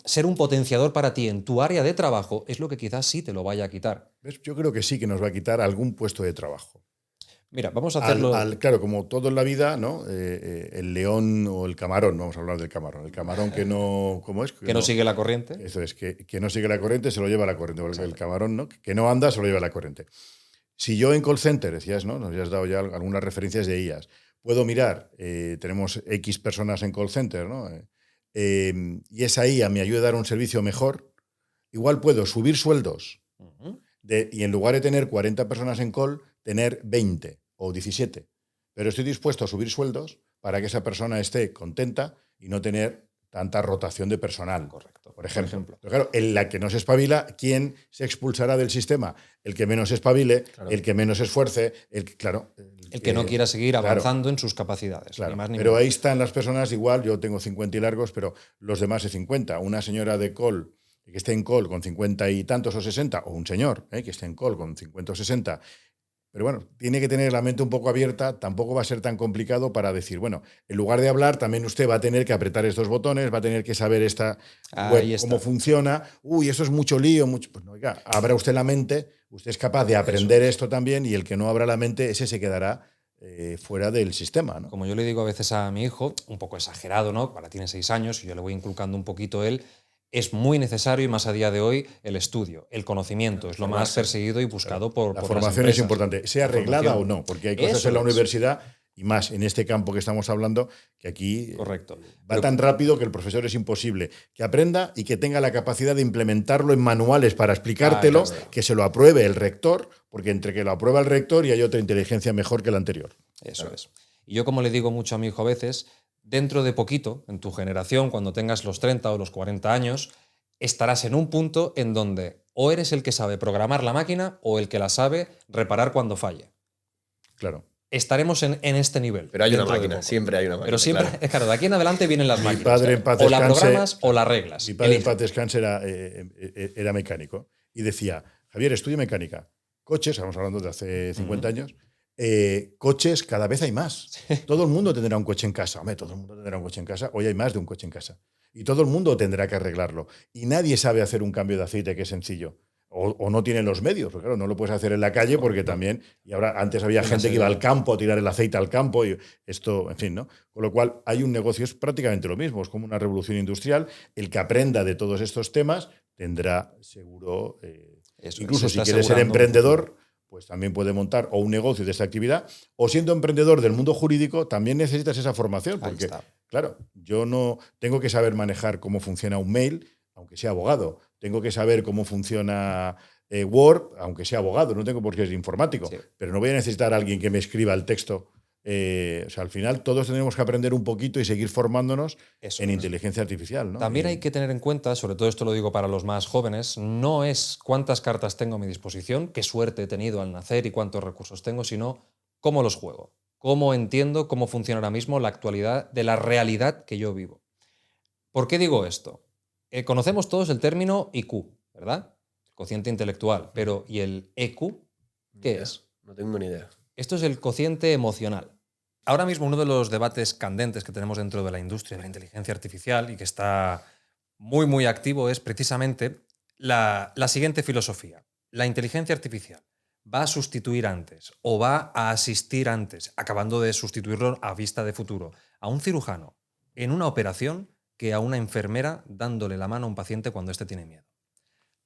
ser un potenciador para ti en tu área de trabajo es lo que quizás sí te lo vaya a quitar. ¿Ves? Yo creo que sí que nos va a quitar algún puesto de trabajo. Mira, vamos a hacerlo... Claro, como todo en la vida, ¿no? El león o el camarón, vamos a hablar del camarón. El camarón que no... ¿Cómo es? Que no sigue la corriente. Eso es, que no sigue la corriente se lo lleva la corriente. Porque el camarón, ¿no? Que no anda se lo lleva la corriente. Si yo en call center, decías, ¿no? Nos habías dado ya algunas referencias de IAs. Puedo mirar, tenemos X personas en call center, ¿no? Y esa IA me ayuda a dar un servicio mejor. Igual puedo subir sueldos y en lugar de tener 40 personas en call, tener 20 o 17. Pero estoy dispuesto a subir sueldos para que esa persona esté contenta y no tener tanta rotación de personal. Correcto. Por ejemplo. Pero claro, en la que no se espabila, ¿quién se expulsará del sistema? El que menos espabile, el que menos se esfuerce, el que no quiera seguir avanzando en sus capacidades. Claro, ni más ni pero menos. ahí están las personas igual, yo tengo 50 y largos, pero los demás de 50. Una señora de call que esté en call con 50 y tantos o 60, o un señor que esté en call con 50 o 60. Pero bueno, tiene que tener la mente un poco abierta, tampoco va a ser tan complicado para decir, bueno, en lugar de hablar, también usted va a tener que apretar estos botones, va a tener que saber esta web, cómo funciona. Uy, eso es mucho lío, mucho. Pues no, oiga, abra usted la mente, usted es capaz de aprender esto también y el que no abra la mente, ese se quedará fuera del sistema, ¿no? Como yo le digo a veces a mi hijo, un poco exagerado, ¿no? Ahora tiene 6 años y yo le voy inculcando un poquito él. Es muy necesario, y más a día de hoy, el estudio, el conocimiento. Es lo más perseguido y buscado por La las formación es empresas. importante, sea reglada o no, porque hay cosas Eso en la es. universidad, y más en este campo que estamos hablando, que aquí Correcto. va tan rápido que el profesor es imposible que aprenda y que tenga la capacidad de implementarlo en manuales para explicártelo, Claro. que se lo apruebe el rector, porque entre que lo aprueba el rector y hay otra inteligencia mejor que la anterior. Eso es. Y yo, como le digo mucho a mi hijo a veces, dentro de poquito, en tu generación, cuando tengas los 30 o los 40 años, estarás en un punto en donde o eres el que sabe programar la máquina o el que la sabe reparar cuando falle. Claro. Estaremos en este nivel. Pero hay una dentro de máquina, poco. siempre hay una máquina. Pero siempre, claro. claro, de aquí en adelante vienen las Mi máquinas. padre en paz O la descanse, programas o la arreglas. Mi padre en Elige. paz descanse era mecánico y decía, Javier, estudia mecánica. Coches, estamos hablando de hace 50 años, coches cada vez hay más. Todo el mundo tendrá un coche en casa. Hombre, todo el mundo tendrá un coche en casa. Hoy hay más de un coche en casa. Y todo el mundo tendrá que arreglarlo. Y nadie sabe hacer un cambio de aceite que es sencillo. O no tiene los medios, porque claro, no lo puedes hacer en la calle porque también, y ahora antes había gente que iba al campo a tirar el aceite al campo y esto, en fin, ¿no? Con lo cual hay un negocio, es prácticamente lo mismo, es como una revolución industrial. El que aprenda de todos estos temas tendrá seguro, incluso si quiere ser emprendedor, pues también puede montar o un negocio de esta actividad, o siendo emprendedor del mundo jurídico, también necesitas esa formación, porque, claro, yo no tengo que saber manejar cómo funciona un mail, aunque sea abogado. Tengo que saber cómo funciona Word, aunque sea abogado, no tengo por qué ser informático, pero no voy a necesitar a alguien que me escriba el texto. O sea, al final todos tenemos que aprender un poquito y seguir formándonos en inteligencia artificial, ¿no? También hay que tener en cuenta, sobre todo esto lo digo para los más jóvenes, no es cuántas cartas tengo a mi disposición, qué suerte he tenido al nacer y cuántos recursos tengo, sino cómo los juego, cómo entiendo cómo funciona ahora mismo la actualidad de la realidad que yo vivo. ¿Por qué digo esto? Conocemos todos el término IQ, ¿verdad? Cociente intelectual. Pero, ¿y el EQ? ¿Qué es? No tengo ni idea. Esto es el cociente emocional. Ahora mismo uno de los debates candentes que tenemos dentro de la industria de la inteligencia artificial y que está muy, muy activo es precisamente la siguiente filosofía. La inteligencia artificial va a sustituir antes o va a asistir antes, acabando de sustituirlo a vista de futuro, a un cirujano en una operación que a una enfermera dándole la mano a un paciente cuando éste tiene miedo.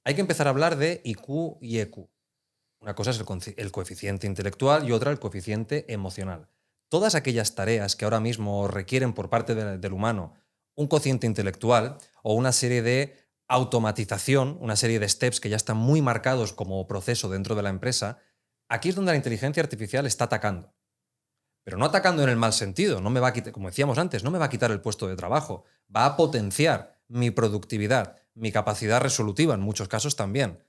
Hay que empezar a hablar de IQ y EQ. Una cosa es el coeficiente intelectual y otra el coeficiente emocional. Todas aquellas tareas que ahora mismo requieren por parte del humano un cociente intelectual o una serie de automatización, una serie de steps que ya están muy marcados como proceso dentro de la empresa, aquí es donde la inteligencia artificial está atacando. Pero no atacando en el mal sentido, no me va a quitar, como decíamos antes, no me va a quitar el puesto de trabajo, va a potenciar mi productividad, mi capacidad resolutiva en muchos casos también.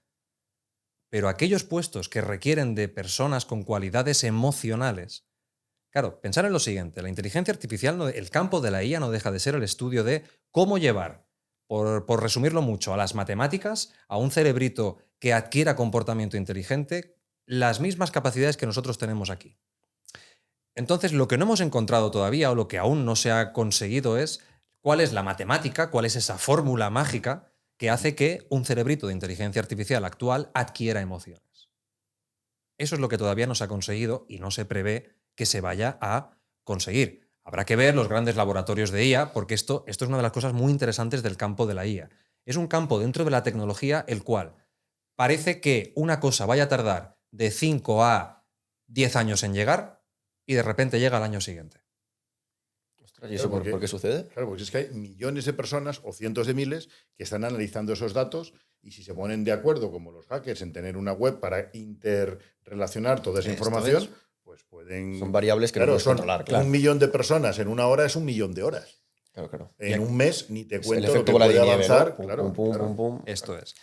Pero aquellos puestos que requieren de personas con cualidades emocionales, claro, pensar en lo siguiente, la inteligencia artificial, el campo de la IA no deja de ser el estudio de cómo llevar, por resumirlo mucho, a las matemáticas, a un cerebrito que adquiera comportamiento inteligente, las mismas capacidades que nosotros tenemos aquí. Entonces, lo que no hemos encontrado todavía o lo que aún no se ha conseguido es cuál es la matemática, cuál es esa fórmula mágica que hace que un cerebrito de inteligencia artificial actual adquiera emociones. Eso es lo que todavía no se ha conseguido y no se prevé que se vaya a conseguir. Habrá que ver los grandes laboratorios de IA, porque esto es una de las cosas muy interesantes del campo de la IA. Es un campo dentro de la tecnología el cual parece que una cosa vaya a tardar de 5 a 10 años en llegar y de repente llega al año siguiente. ¿Y eso por qué sucede? Claro, porque es que hay millones de personas o cientos de miles que están analizando esos datos y si se ponen de acuerdo, como los hackers, en tener una web para interrelacionar toda esa información, pues pueden... Son variables que no puedes controlar, claro. 1 millón de personas en una hora es 1 millón de horas. Claro. En un mes ni te cuento el lo que bola puede de nieve, avanzar. ¿no? Claro, Pum. Esto es.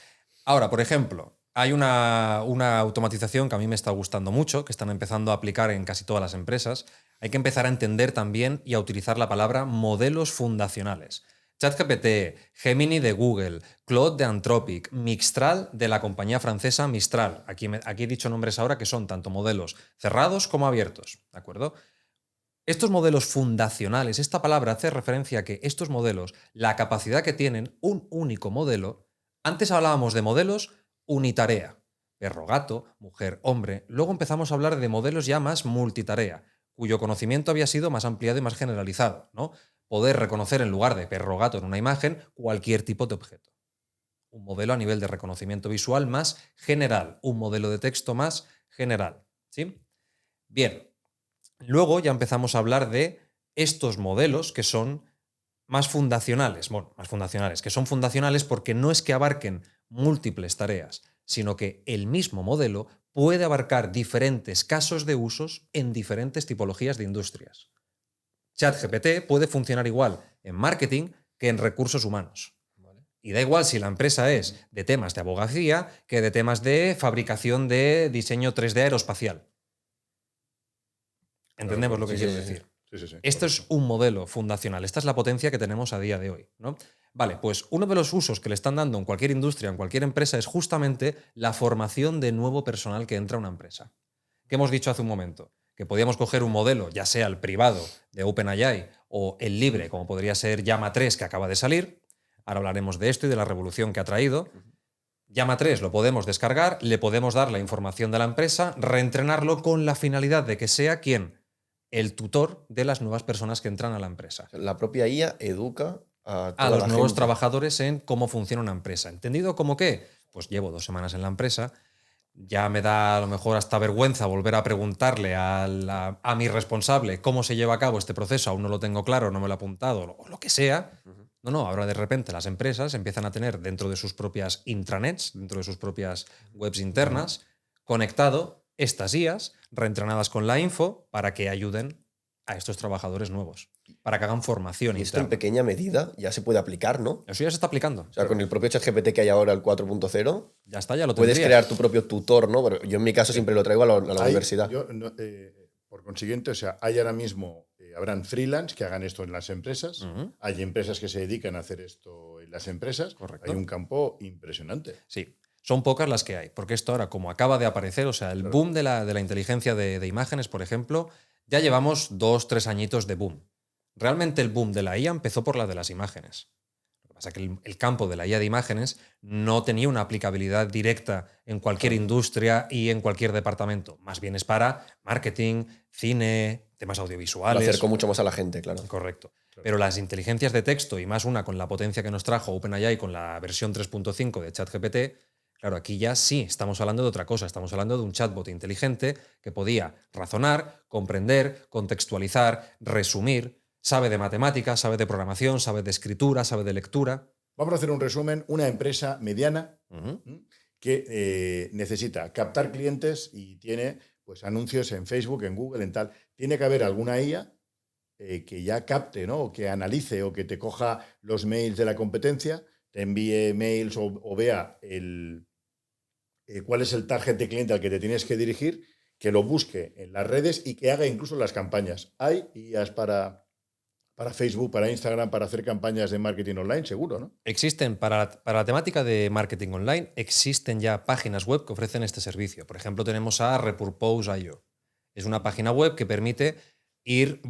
Ahora, por ejemplo, hay una automatización que a mí me está gustando mucho, que están empezando a aplicar en casi todas las empresas. Hay que empezar a entender también y a utilizar la palabra modelos fundacionales. ChatGPT, Gemini de Google, Claude de Anthropic, Mistral de la compañía francesa Mistral. Aquí he dicho nombres ahora que son tanto modelos cerrados como abiertos, ¿de acuerdo? Estos modelos fundacionales, esta palabra hace referencia a que estos modelos, la capacidad que tienen, un único modelo. Antes hablábamos de modelos unitarea, perro, gato, mujer, hombre. Luego empezamos a hablar de modelos ya más multitarea. cuyo conocimiento había sido más ampliado y más generalizado, ¿no? Poder reconocer en lugar de perro o gato en una imagen cualquier tipo de objeto. Un modelo a nivel de reconocimiento visual más general, un modelo de texto más general, ¿sí? Bien, luego ya empezamos a hablar de estos modelos que son más fundacionales, que son fundacionales porque no es que abarquen múltiples tareas, sino que el mismo modelo puede abarcar diferentes casos de usos en diferentes tipologías de industrias. ChatGPT puede funcionar igual en marketing que en recursos humanos. Y da igual si la empresa es de temas de abogacía que de temas de fabricación de diseño 3D aeroespacial. ¿Entendemos lo que quiero decir? Sí, Esto es un modelo fundacional. Esta es la potencia que tenemos a día de hoy, ¿no? Vale, pues uno de los usos que le están dando en cualquier industria, en cualquier empresa, es justamente la formación de nuevo personal que entra a una empresa. ¿Qué hemos dicho hace un momento? Que podíamos coger un modelo, ya sea el privado de OpenAI o el libre, como podría ser Llama 3, que acaba de salir. Ahora hablaremos de esto y de la revolución que ha traído. Llama 3 lo podemos descargar, le podemos dar la información de la empresa, reentrenarlo con la finalidad de que sea ¿quién? El tutor de las nuevas personas que entran a la empresa. La propia IA educa a A toda los la nuevos gente. trabajadores en cómo funciona una empresa. ¿Entendido como qué? Pues llevo 2 semanas en la empresa, ya me da a lo mejor hasta vergüenza volver a preguntarle a mi responsable cómo se lleva a cabo este proceso, aún no lo tengo claro, no me lo he apuntado, o lo que sea. No, ahora de repente las empresas empiezan a tener dentro de sus propias intranets, dentro de sus propias webs internas, conectado estas IAs reentrenadas con la info para que ayuden a estos trabajadores nuevos, para que hagan formación Y esto en interna. pequeña medida ya se puede aplicar, ¿no? Eso ya se está aplicando. O sea, con el propio ChatGPT que hay ahora, el 4.0, Ya está, ya lo puedes tendrías. crear tu propio tutor, ¿no? Pero yo en mi caso siempre lo traigo a la universidad. Por consiguiente, o sea, hay ahora mismo, habrán freelance que hagan esto en las empresas, hay empresas que se dedican a hacer esto en las empresas. Correcto. Hay un campo impresionante. Sí, son pocas las que hay, porque esto ahora, como acaba de aparecer, o sea, el boom de la inteligencia de imágenes, por ejemplo, ya llevamos 2, 3 añitos de boom. Realmente el boom de la IA empezó por la de las imágenes. Lo que pasa es que el campo de la IA de imágenes no tenía una aplicabilidad directa en cualquier industria y en cualquier departamento. Más bien es para marketing, cine, temas Lo audiovisuales. acercó mucho más a la gente, claro. Correcto. Pero las inteligencias de texto, y más una con la potencia que nos trajo OpenAI con la versión 3.5 de ChatGPT, claro, aquí ya sí estamos hablando de otra cosa. Estamos hablando de un chatbot inteligente que podía razonar, comprender, contextualizar, resumir, sabe de matemáticas, sabe de programación, sabe de escritura, sabe de lectura. Vamos a hacer un resumen. Una empresa mediana que necesita captar clientes y tiene pues, anuncios en Facebook, en Google, en tal. Tiene que haber alguna IA que ya capte, ¿no? O que analice o que te coja los mails de la competencia, te envíe mails o vea cuál es el target de cliente al que te tienes que dirigir, que lo busque en las redes y que haga incluso las campañas. Hay IAs para Facebook, para Instagram, para hacer campañas de marketing online, seguro, ¿no? Existen, para la temática de marketing online, existen ya páginas web que ofrecen este servicio. Por ejemplo, tenemos a Repurpose.io. Es una página web que permite ir,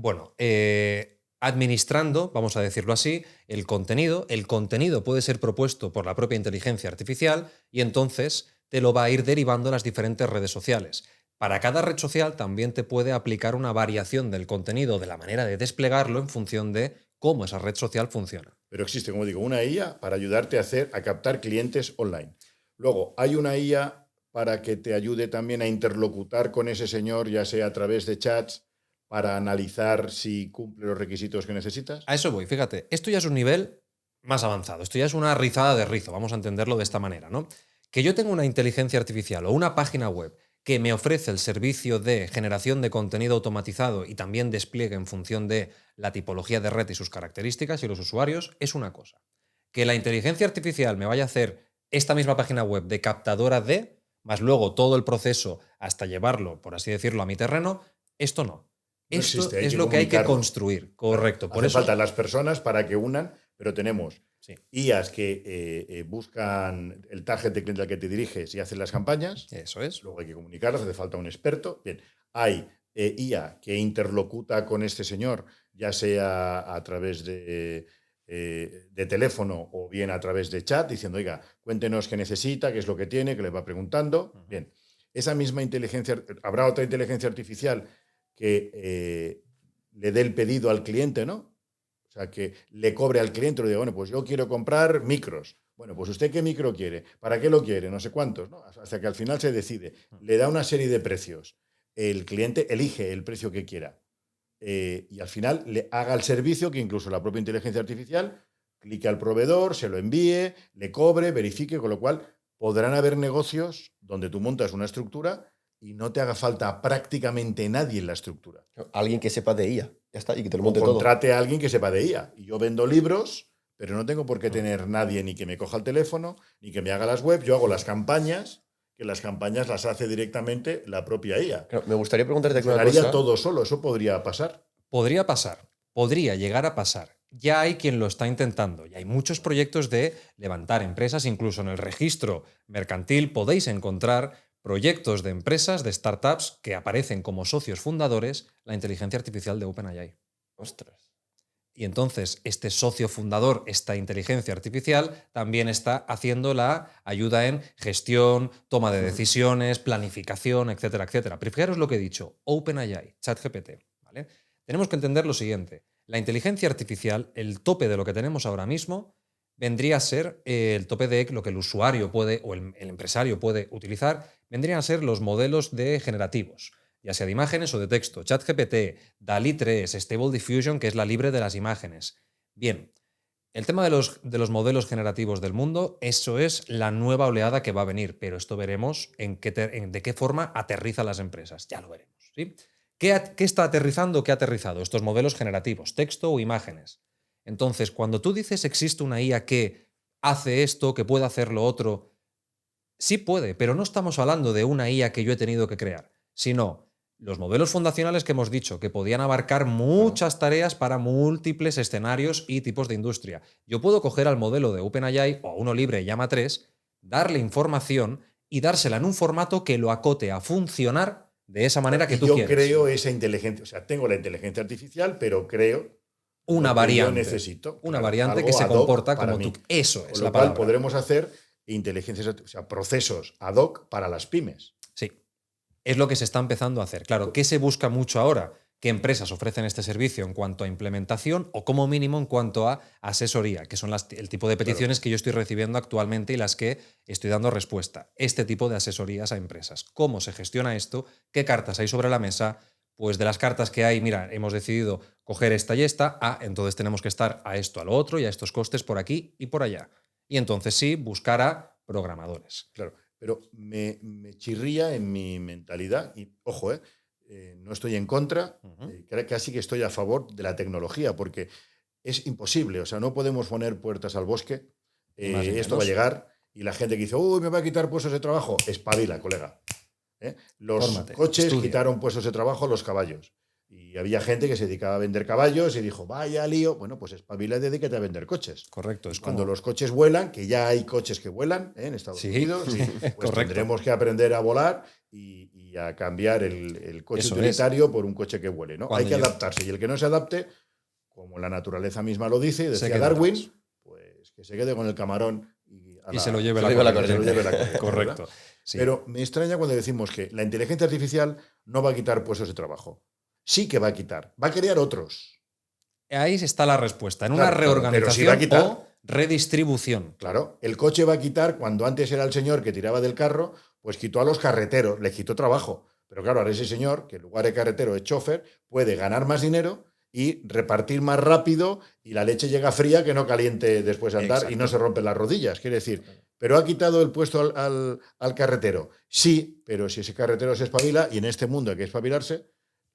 administrando, vamos a decirlo así, el contenido. El contenido puede ser propuesto por la propia inteligencia artificial y entonces te lo va a ir derivando a las diferentes redes sociales. Para cada red social también te puede aplicar una variación del contenido, de la manera de desplegarlo en función de cómo esa red social funciona. Pero existe, como digo, una IA para ayudarte a captar clientes online. Luego, hay una IA para que te ayude también a interlocutar con ese señor, ya sea a través de chats, para analizar si cumple los requisitos que necesitas. A eso voy, fíjate, esto ya es un nivel más avanzado, esto ya es una rizada de rizo, vamos a entenderlo de esta manera, ¿no? Que yo tenga una inteligencia artificial o una página web que me ofrece el servicio de generación de contenido automatizado y también despliegue en función de la tipología de red y sus características y los usuarios, es una cosa. Que la inteligencia artificial me vaya a hacer esta misma página web de captadora de, más luego todo el proceso hasta llevarlo, por así decirlo, a mi terreno, esto no. No Esto existe, es lo que hay que comunicarlo. construir, correcto. Por Hace eso falta las personas para que unan, pero tenemos sí. IAs que buscan el target de cliente al que te diriges y hacen las campañas. Eso es. Luego hay que comunicarlas, hace falta un experto. Bien, hay IA que interlocuta con este señor, ya sea a través de teléfono o bien a través de chat, diciendo, oiga, cuéntenos qué necesita, qué es lo que tiene, que le va preguntando. Bien, esa misma inteligencia, habrá otra inteligencia artificial que le dé el pedido al cliente, ¿no? O sea, que le cobre al cliente, le diga, bueno, pues yo quiero comprar micros. Bueno, pues ¿usted qué micro quiere? ¿Para qué lo quiere? No sé cuántos, ¿no? Hasta que al final se decide. Le da una serie de precios. El cliente elige el precio que quiera. Y al final le haga el servicio que incluso la propia inteligencia artificial clique al proveedor, se lo envíe, le cobre, verifique, con lo cual podrán haber negocios donde tú montas una estructura y no te haga falta prácticamente nadie en la estructura. Alguien que sepa de IA, ya está, y que te lo O monte todo. contrate a alguien que sepa de IA. Y yo vendo libros, pero no tengo por qué tener nadie ni que me coja el teléfono, ni que me haga las webs. Yo hago las campañas, que las campañas las hace directamente la propia IA. Claro, me gustaría preguntarte una Haría cosa. todo solo, eso podría pasar. Podría pasar, podría llegar a pasar. Ya hay quien lo está intentando y hay muchos proyectos de levantar empresas, incluso en el registro mercantil podéis encontrar proyectos de empresas, de startups que aparecen como socios fundadores la inteligencia artificial de OpenAI. Ostras. Y entonces este socio fundador, esta inteligencia artificial, también está haciendo la ayuda en gestión, toma de decisiones, planificación, etcétera, etcétera. Pero fijaros lo que he dicho, OpenAI, ChatGPT, ¿vale? Tenemos que entender lo siguiente. La inteligencia artificial, el tope de lo que tenemos ahora mismo, vendría a ser el tope de lo que el usuario puede o el empresario puede utilizar, vendrían a ser los modelos de generativos, ya sea de imágenes o de texto. ChatGPT, DALL-E 3, Stable Diffusion, que es la libre de las imágenes. Bien, el tema de los modelos generativos del mundo, eso es la nueva oleada que va a venir, pero esto veremos de qué forma aterriza las empresas. Ya lo veremos, ¿sí? ¿Qué está aterrizando? ¿Qué ha aterrizado? Estos modelos generativos, texto o imágenes. Entonces, cuando tú dices existe una IA que hace esto, que puede hacer lo otro, sí puede, pero no estamos hablando de una IA que yo he tenido que crear, sino los modelos fundacionales que hemos dicho, que podían abarcar muchas tareas para múltiples escenarios y tipos de industria. Yo puedo coger al modelo de OpenAI o a uno libre, Llama 3, darle información y dársela en un formato que lo acote a funcionar de esa manera que tú quieres. Yo creo esa inteligencia, o sea, tengo la inteligencia artificial, pero creo una variante. Yo necesito. Una variante que se comporta como tú. Eso es la palabra. Con lo cual podremos hacer inteligencias, o sea, procesos ad hoc para las pymes. Sí. Es lo que se está empezando a hacer. Claro, ¿qué se busca mucho ahora? ¿Qué empresas ofrecen este servicio en cuanto a implementación o como mínimo en cuanto a asesoría? Que son el tipo de peticiones que yo estoy recibiendo actualmente y las que estoy dando respuesta. Este tipo de asesorías a empresas. ¿Cómo se gestiona esto? ¿Qué cartas hay sobre la mesa? Pues de las cartas que hay, mira, hemos decidido coger esta y esta, entonces tenemos que estar a esto, a lo otro y a estos costes por aquí y por allá. Y entonces sí, buscar a programadores. Claro, pero me chirría en mi mentalidad, y ojo, no estoy en contra, casi que estoy a favor de la tecnología, porque es imposible, o sea, no podemos poner puertas al bosque, esto va a llegar, y la gente que dice, uy, me va a quitar puestos de trabajo, espabila, colega. Los coches quitaron puestos de trabajo a los caballos. Y había gente que se dedicaba a vender caballos y dijo, vaya lío. Bueno, pues espabila y dedícate a vender coches. Correcto. Es cuando los coches vuelan, que ya hay coches que vuelan en Estados Unidos, pues tendremos que aprender a volar y a cambiar el coche utilitario por un coche que vuele, ¿no? Hay que adaptarse. Y el que no se adapte, como la naturaleza misma lo dice, decía Darwin, pues que se quede con el camarón y se lo lleve la corriente. Correcto. Sí. Pero me extraña cuando decimos que la inteligencia artificial no va a quitar puestos de trabajo. Sí que va a quitar, va a crear otros. Ahí está la respuesta, en una reorganización o redistribución. Claro, el coche va a quitar, cuando antes era el señor que tiraba del carro, pues quitó a los carreteros, le quitó trabajo. Pero claro, ahora ese señor, que en lugar de carretero es chofer, puede ganar más dinero y repartir más rápido y la leche llega fría que no caliente después de andar. Exacto. Y no se rompen las rodillas. Quiere decir, ¿pero ha quitado el puesto al carretero? Sí, pero si ese carretero se espabila, y en este mundo hay que espabilarse,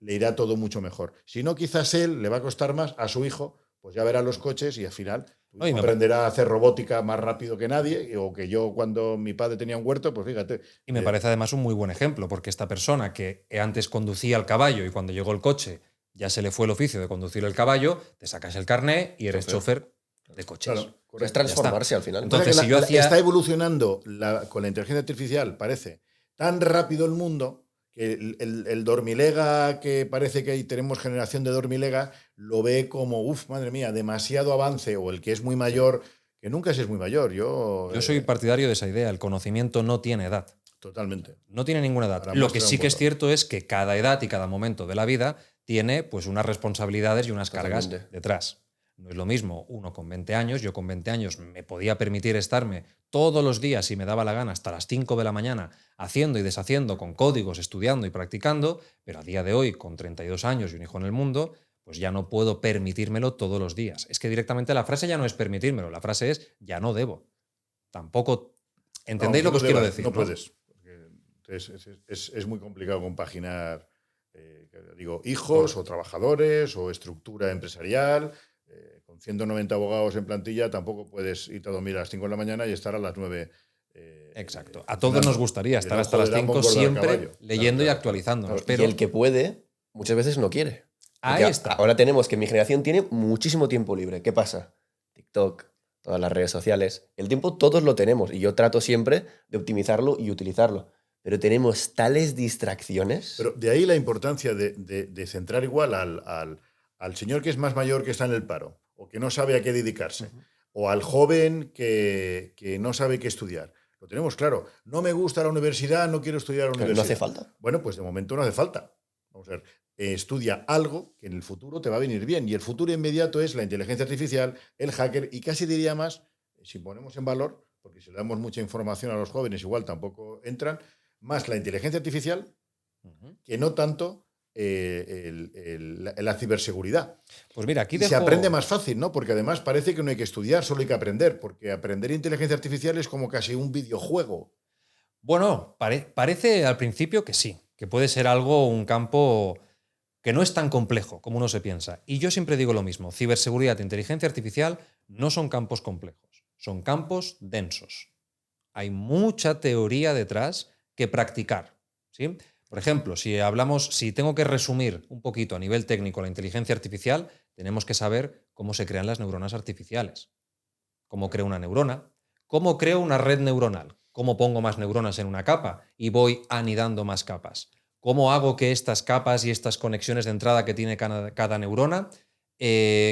le irá todo mucho mejor. Si no, quizás él le va a costar más, a su hijo, pues ya verá los coches y al final aprenderá a hacer robótica más rápido que nadie, o que yo cuando mi padre tenía un huerto, pues fíjate. Y me parece además un muy buen ejemplo, porque esta persona que antes conducía el caballo y cuando llegó el coche ya se le fue el oficio de conducir el caballo, te sacas el carné y eres chofer de coches. Claro, es transformarse al final. Entonces, si está evolucionando con la inteligencia artificial, parece, tan rápido el mundo que el dormilega, que parece que tenemos generación de dormilega, lo ve como, madre mía, demasiado avance, o el que es muy mayor, que nunca se es muy mayor. Yo soy partidario de esa idea, el conocimiento no tiene edad. Totalmente. No tiene ninguna edad. Para Lo que muestra sí un que es botón. cierto es que cada edad y cada momento de la vida tiene pues unas responsabilidades y unas cargas Totalmente. detrás. No es lo mismo uno con 20 años. Yo con 20 años me podía permitir estarme todos los días, si me daba la gana, hasta las 5 de la mañana haciendo y deshaciendo con códigos, estudiando y practicando, pero a día de hoy, con 32 años y un hijo en el mundo, pues ya no puedo permitírmelo todos los días. Es que directamente la frase ya no es permitírmelo, la frase es ya no debo. Tampoco... ¿Entendéis No, lo que os quiero debas, decir? No puedes. Porque es muy complicado compaginar hijos o trabajadores o estructura empresarial. Con 190 abogados en plantilla tampoco puedes irte a dormir a las 5 de la mañana y estar a las 9. Exacto. A todos nos gustaría estar hasta las 5 siempre leyendo y actualizándonos. Claro, Pero y el que puede, muchas veces no quiere. ahí Porque está. Ahora tenemos que mi generación tiene muchísimo tiempo libre. ¿Qué pasa? TikTok, todas las redes sociales. El tiempo todos lo tenemos y yo trato siempre de optimizarlo y utilizarlo. Pero tenemos tales distracciones. Pero de ahí la importancia de centrar igual al señor que es más mayor que está en el paro o que no sabe a qué dedicarse, o al joven que no sabe qué estudiar. Lo tenemos claro. No me gusta la universidad, no quiero estudiar la Pero universidad. no hace falta. Bueno, pues de momento no hace falta. Vamos a ver. Estudia algo que en el futuro te va a venir bien. Y el futuro inmediato es la inteligencia artificial, el hacker, y casi diría más, si ponemos en valor, porque si le damos mucha información a los jóvenes, igual tampoco entran, más la inteligencia artificial que no tanto la ciberseguridad. Pues mira, aquí se aprende más fácil, ¿no? Porque además parece que no hay que estudiar, solo hay que aprender, porque aprender inteligencia artificial es como casi un videojuego. Bueno, parece al principio que sí, que puede ser algo, un campo que no es tan complejo como uno se piensa. Y yo siempre digo lo mismo, ciberseguridad e inteligencia artificial no son campos complejos, son campos densos. Hay mucha teoría detrás que practicar, ¿sí? Por ejemplo, si tengo que resumir un poquito a nivel técnico la inteligencia artificial, tenemos que saber cómo se crean las neuronas artificiales, cómo creo una neurona, cómo creo una red neuronal, cómo pongo más neuronas en una capa y voy anidando más capas, cómo hago que estas capas y estas conexiones de entrada que tiene cada neurona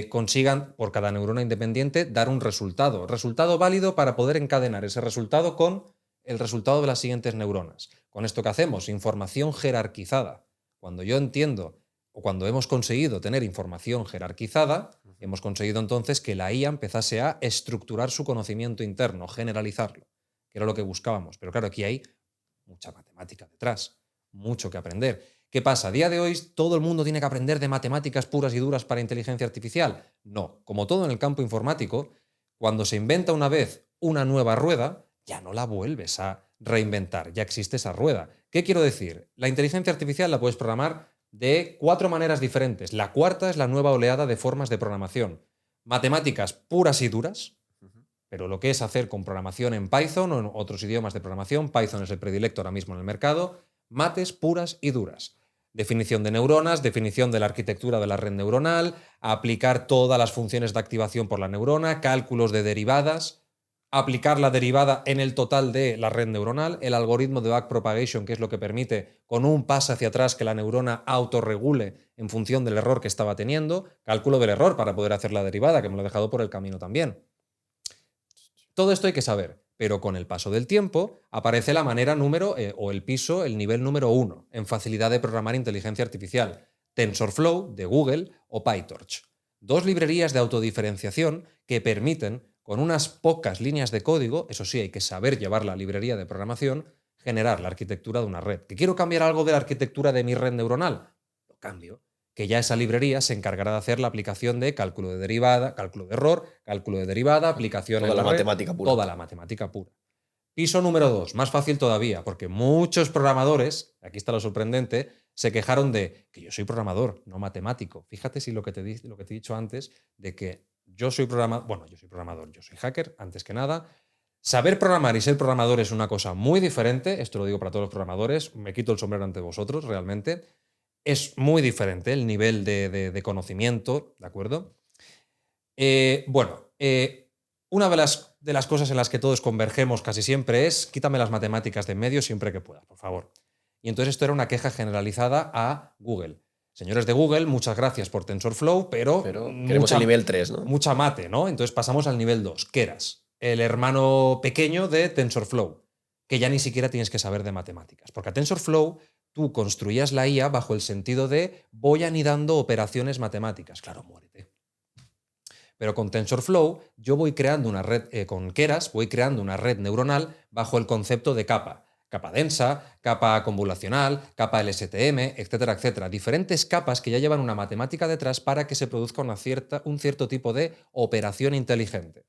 consigan, por cada neurona independiente, dar un resultado válido para poder encadenar ese resultado con el resultado de las siguientes neuronas. Con esto que hacemos, información jerarquizada. Cuando yo entiendo o cuando hemos conseguido tener información jerarquizada, hemos conseguido entonces que la IA empezase a estructurar su conocimiento interno, generalizarlo, que era lo que buscábamos. Pero claro, aquí hay mucha matemática detrás, mucho que aprender. ¿Qué pasa? A día de hoy todo el mundo tiene que aprender de matemáticas puras y duras para inteligencia artificial. No, como todo en el campo informático, cuando se inventa una vez una nueva rueda, ya no la vuelves a reinventar, ya existe esa rueda. ¿Qué quiero decir? La inteligencia artificial la puedes programar de 4 maneras diferentes. La cuarta es la nueva oleada de formas de programación. Matemáticas puras y duras, pero lo que es hacer con programación en Python o en otros idiomas de programación, Python es el predilecto ahora mismo en el mercado, mates puras y duras. Definición de neuronas, definición de la arquitectura de la red neuronal, aplicar todas las funciones de activación por la neurona, cálculos de derivadas, aplicar la derivada en el total de la red neuronal, el algoritmo de backpropagation, que es lo que permite con un paso hacia atrás que la neurona autorregule en función del error que estaba teniendo, cálculo del error para poder hacer la derivada, que me lo he dejado por el camino también. Todo esto hay que saber, pero con el paso del tiempo aparece la manera el nivel número 1 en facilidad de programar inteligencia artificial, TensorFlow de Google o PyTorch. 2 librerías de autodiferenciación que permiten, con unas pocas líneas de código, eso sí, hay que saber llevar la librería de programación, generar la arquitectura de una red. ¿Que quiero cambiar algo de la arquitectura de mi red neuronal? Lo cambio. Que ya esa librería se encargará de hacer la aplicación de cálculo de derivada, cálculo de error, cálculo de derivada, aplicación Toda en la red, matemática pura. toda la matemática pura. Piso número 2, más fácil todavía, porque muchos programadores, aquí está lo sorprendente, se quejaron de que yo soy programador, no matemático. Fíjate si lo que te he dicho antes, de que yo soy programador, yo soy hacker, antes que nada. Saber programar y ser programador es una cosa muy diferente, esto lo digo para todos los programadores, me quito el sombrero ante vosotros, realmente. Es muy diferente el nivel de conocimiento, ¿de acuerdo? Una de las cosas en las que todos convergemos casi siempre es quítame las matemáticas de en medio siempre que puedas, por favor. Y entonces esto era una queja generalizada a Google. Señores de Google, muchas gracias por TensorFlow, pero queremos el nivel 3, ¿no? Mucha mate, ¿no? Entonces pasamos al nivel 2, Keras, el hermano pequeño de TensorFlow. que ya ni siquiera tienes que saber de matemáticas. Porque a TensorFlow tú construías la IA bajo el sentido de voy anidando operaciones matemáticas. Claro, muérete. Pero con TensorFlow yo voy creando una red, con Keras voy creando una red neuronal bajo el concepto de capa. Capa densa, capa convolucional, capa LSTM, etcétera, etcétera. Diferentes capas que ya llevan una matemática detrás para que se produzca un cierto tipo de operación inteligente.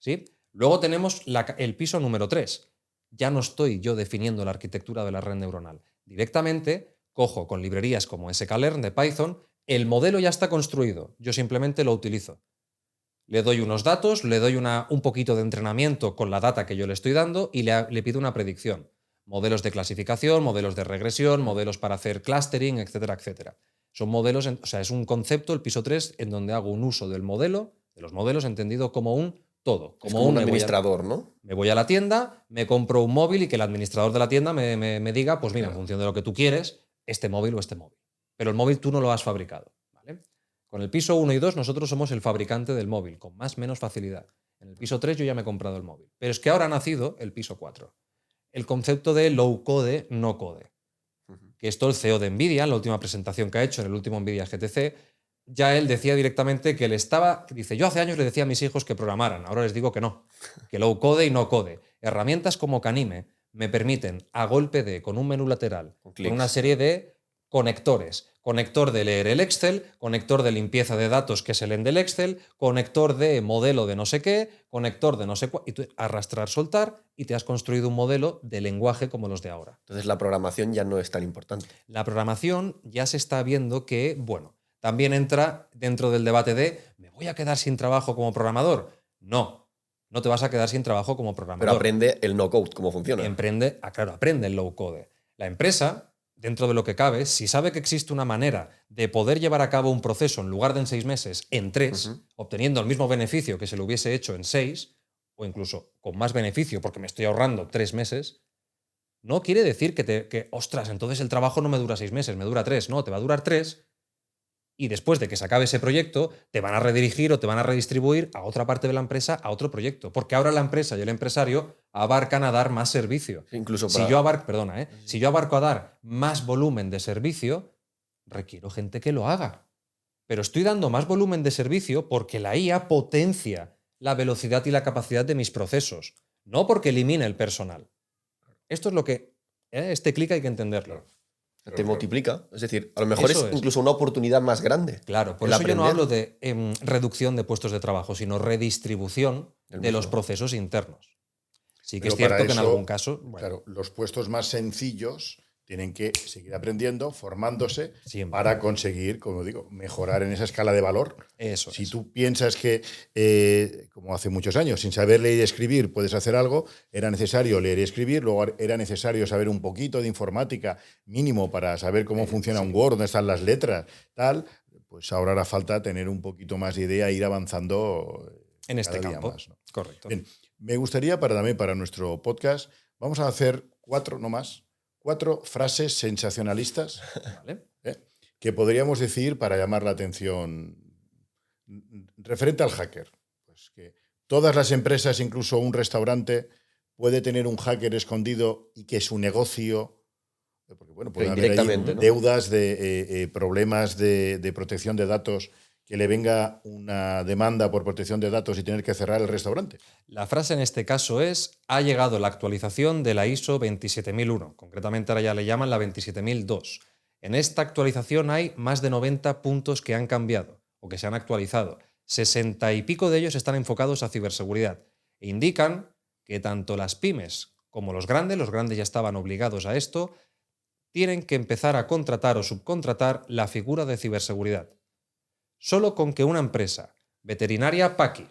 ¿Sí? Luego tenemos el piso número 3. Ya no estoy yo definiendo la arquitectura de la red neuronal. Directamente cojo con librerías como sklearn de Python, el modelo ya está construido, yo simplemente lo utilizo. Le doy unos datos, le doy un poquito de entrenamiento con la data que yo le estoy dando y le pido una predicción. Modelos de clasificación, modelos de regresión, modelos para hacer clustering, etcétera, etcétera. Son modelos, o sea, es un concepto, el piso 3, en donde hago un uso del modelo, de los modelos entendido como un todo. Como un administrador, ¿no? Me voy a la tienda, me compro un móvil y que el administrador de la tienda me diga, pues mira, en función de lo que tú quieres, este móvil o este móvil. Pero el móvil tú no lo has fabricado, ¿vale? Con el piso 1 y 2 nosotros somos el fabricante del móvil, con más o menos facilidad. En el piso 3 yo ya me he comprado el móvil. Pero es que ahora ha nacido el piso 4. El concepto de low code, no code. Que esto el CEO de NVIDIA, en la última presentación que ha hecho en el último NVIDIA GTC, ya él decía directamente que dice, yo hace años le decía a mis hijos que programaran, ahora les digo que no, que low code y no code. Herramientas como Canime me permiten, a golpe de, con un menú lateral, con una serie de conectores. Conector de leer el Excel, conector de limpieza de datos, que es el end del Excel, conector de modelo de no sé qué, conector de no sé cuál, y tú arrastrar, soltar, y te has construido un modelo de lenguaje como los de ahora. Entonces la programación ya no es tan importante. La programación ya se está viendo que, bueno, también entra dentro del debate de ¿me voy a quedar sin trabajo como programador? No, no te vas a quedar sin trabajo como programador. Pero aprende el no-code, cómo funciona. Aprende el low-code. La empresa, dentro de lo que cabe, si sabe que existe una manera de poder llevar a cabo un proceso en lugar de en 6 meses, en 3, obteniendo el mismo beneficio que se lo hubiese hecho en 6, o incluso con más beneficio porque me estoy ahorrando 3 meses, no quiere decir que ostras, entonces el trabajo no me dura 6 meses, me dura 3. No, te va a durar 3 y después de que se acabe ese proyecto te van a redirigir o te van a redistribuir a otra parte de la empresa a otro proyecto. Porque ahora la empresa y el empresario abarcan a dar más servicio. Incluso si yo abarco a dar más volumen de servicio, requiero gente que lo haga. Pero estoy dando más volumen de servicio porque la IA potencia la velocidad y la capacidad de mis procesos, no porque elimina el personal. Esto es lo que... este clic hay que entenderlo. Te multiplica. Es decir, a lo mejor es incluso una oportunidad más grande. Claro, por eso yo no hablo de reducción de puestos de trabajo, sino redistribución de los procesos internos. Sí que es cierto que en algún caso... Bueno, claro, los puestos más sencillos tienen que seguir aprendiendo, formándose, para conseguir, como digo, mejorar en esa escala de valor. Si tú piensas que, como hace muchos años, sin saber leer y escribir puedes hacer algo, era necesario leer y escribir, luego era necesario saber un poquito de informática mínimo para saber cómo funciona un Word, dónde están las letras, tal, pues ahora hará falta tener un poquito más de idea e ir avanzando en este campo. Más, ¿no? Correcto. Bien, me gustaría también para nuestro podcast, vamos a hacer 4 frases sensacionalistas, ¿vale? Que podríamos decir para llamar la atención referente al hacker. Pues que todas las empresas, incluso un restaurante, puede tener un hacker escondido y que su negocio, porque bueno, puede haber ahí deudas, de problemas de protección de datos, que le venga una demanda por protección de datos y tener que cerrar el restaurante. La frase en este caso es: ha llegado la actualización de la ISO 27001. Concretamente ahora ya le llaman la 27002. En esta actualización hay más de 90 puntos que han cambiado o que se han actualizado. 60 y pico de ellos están enfocados a ciberseguridad e indican que tanto las pymes como los grandes ya estaban obligados a esto, tienen que empezar a contratar o subcontratar la figura de ciberseguridad. Solo con que una empresa, Veterinaria Paqui,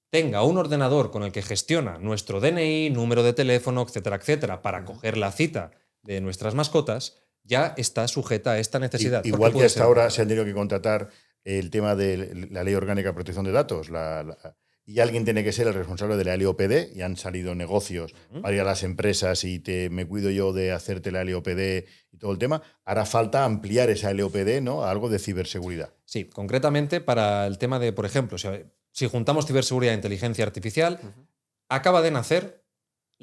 tenga un ordenador con el que gestiona nuestro DNI, número de teléfono, etcétera, etcétera, para coger la cita de nuestras mascotas, ya está sujeta a esta necesidad. Igual que hasta ahora se han tenido que contratar el tema de la Ley Orgánica de Protección de Datos, y alguien tiene que ser el responsable de la LOPD, y han salido negocios para ir a las empresas y me cuido yo de hacerte la LOPD y todo el tema. Hará falta ampliar esa LOPD, ¿no?, a algo de ciberseguridad. Sí, concretamente para el tema de, por ejemplo, si juntamos ciberseguridad e inteligencia artificial, acaba de nacer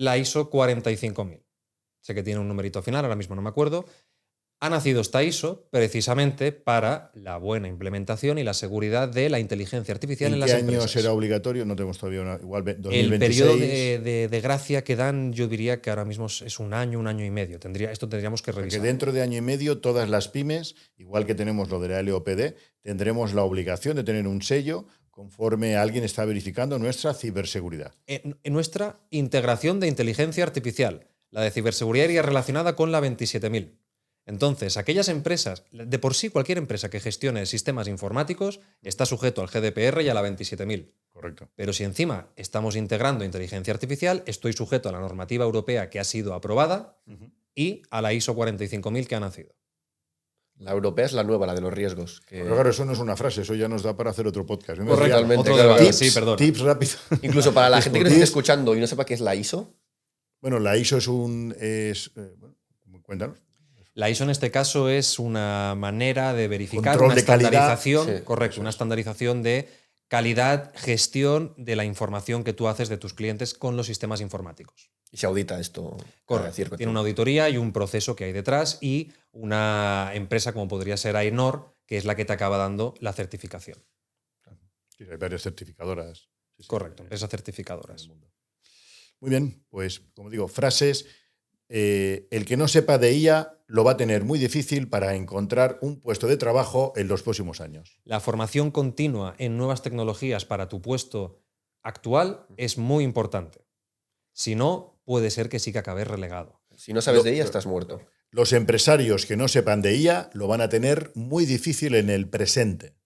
la ISO 45000. Sé que tiene un numerito final, ahora mismo no me acuerdo. Ha nacido esta ISO precisamente para la buena implementación y la seguridad de la inteligencia artificial en las empresas. ¿En qué año será obligatorio? No tenemos todavía igual 2026. El periodo de gracia que dan, yo diría que ahora mismo es un año y medio. Esto tendríamos que revisar. Que dentro de año y medio todas las pymes, igual que tenemos lo de la LOPD, tendremos la obligación de tener un sello conforme alguien está verificando nuestra ciberseguridad. En nuestra integración de inteligencia artificial, la de ciberseguridad iría relacionada con la 27000. Entonces, aquellas empresas, de por sí cualquier empresa que gestione sistemas informáticos está sujeto al GDPR y a la 27000. Correcto. Pero si encima estamos integrando inteligencia artificial, estoy sujeto a la normativa europea que ha sido aprobada y a la ISO 45000 que ha nacido. La europea es la nueva, la de los riesgos. Pero claro, eso no es una frase, eso ya nos da para hacer otro podcast. Correctamente. Otro debate, tips, sí, perdón. Tips rápido. Incluso para la gente que nos esté escuchando y no sepa qué es la ISO. Bueno, la ISO cuéntanos. La ISO en este caso es una manera de verificar Control una de calidad. estandarización, Sí, correcto, una estandarización de calidad, gestión de la información que tú haces de tus clientes con los sistemas informáticos. Y se audita esto. Correcto. Tiene una auditoría y un proceso que hay detrás y una empresa como podría ser AENOR, que es la que te acaba dando la certificación. Sí, hay varias certificadoras. Sí, Correcto, empresas certificadoras. Muy bien, pues como digo, frases. El que no sepa de IA lo va a tener muy difícil para encontrar un puesto de trabajo en los próximos años. La formación continua en nuevas tecnologías para tu puesto actual es muy importante. Si no, puede ser que sí que acabes relegado. Si no sabes de ella, estás muerto. Los empresarios que no sepan de IA lo van a tener muy difícil en el presente.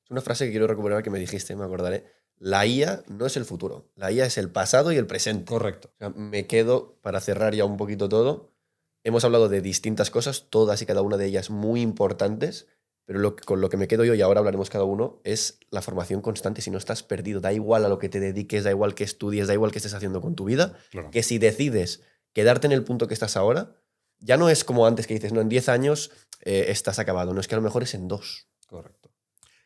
Es una frase que quiero recuperar que me dijiste, me acordaré. La IA no es el futuro. La IA es el pasado y el presente. Correcto. O sea, me quedo, para cerrar ya un poquito todo, hemos hablado de distintas cosas, todas y cada una de ellas muy importantes, pero con lo que me quedo yo, y ahora hablaremos cada uno, es la formación constante. Si no estás perdido, da igual a lo que te dediques, da igual que estudies, da igual que estés haciendo con tu vida, Claro. que si decides quedarte en el punto que estás ahora, ya no es como antes que dices, no, en 10 años estás acabado, no, es que a lo mejor es en 2. Correcto.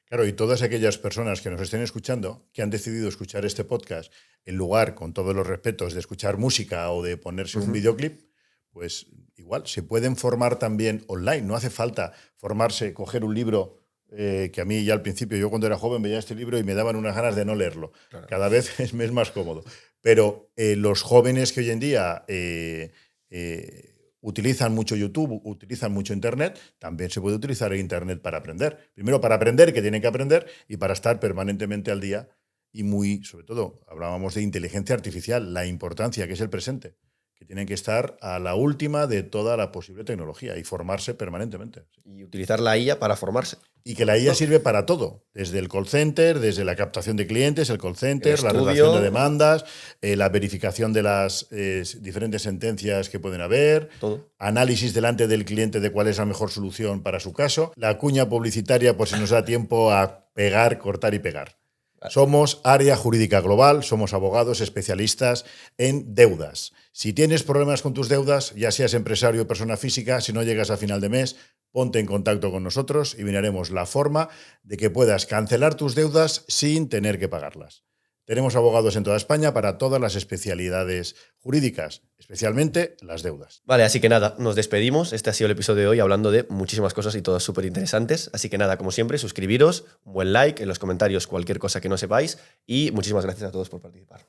Claro, y todas aquellas personas que nos estén escuchando, que han decidido escuchar este podcast en lugar, con todos los respetos, de escuchar música o de ponerse un videoclip, pues igual, se pueden formar también online. No hace falta formarse, coger un libro, que a mí ya al principio, yo cuando era joven veía este libro y me daban unas ganas de no leerlo. Claro. Cada vez es más cómodo. Pero los jóvenes que hoy en día utilizan mucho YouTube, utilizan mucho Internet, también se puede utilizar el Internet para aprender. Primero para aprender, que tienen que aprender, y para estar permanentemente al día y muy, sobre todo, hablábamos de inteligencia artificial, la importancia que es el presente, que tienen que estar a la última de toda la posible tecnología y formarse permanentemente. Y utilizar la IA para formarse. Y que la IA sirve para todo, desde el call center, desde la captación de clientes, el call center, la redacción de demandas, la verificación de las diferentes sentencias que pueden haber, todo. Análisis delante del cliente de cuál es la mejor solución para su caso, la cuña publicitaria por si nos da tiempo a pegar, cortar y pegar. Somos área jurídica global, somos abogados especialistas en deudas. Si tienes problemas con tus deudas, ya seas empresario o persona física, si no llegas a final de mes, ponte en contacto con nosotros y miraremos la forma de que puedas cancelar tus deudas sin tener que pagarlas. Tenemos abogados en toda España para todas las especialidades jurídicas, especialmente las deudas. Vale, así que nada, nos despedimos. Este ha sido el episodio de hoy hablando de muchísimas cosas y todas súper interesantes. Así que nada, como siempre, suscribiros, un buen like, en los comentarios cualquier cosa que no sepáis y muchísimas gracias a todos por participar.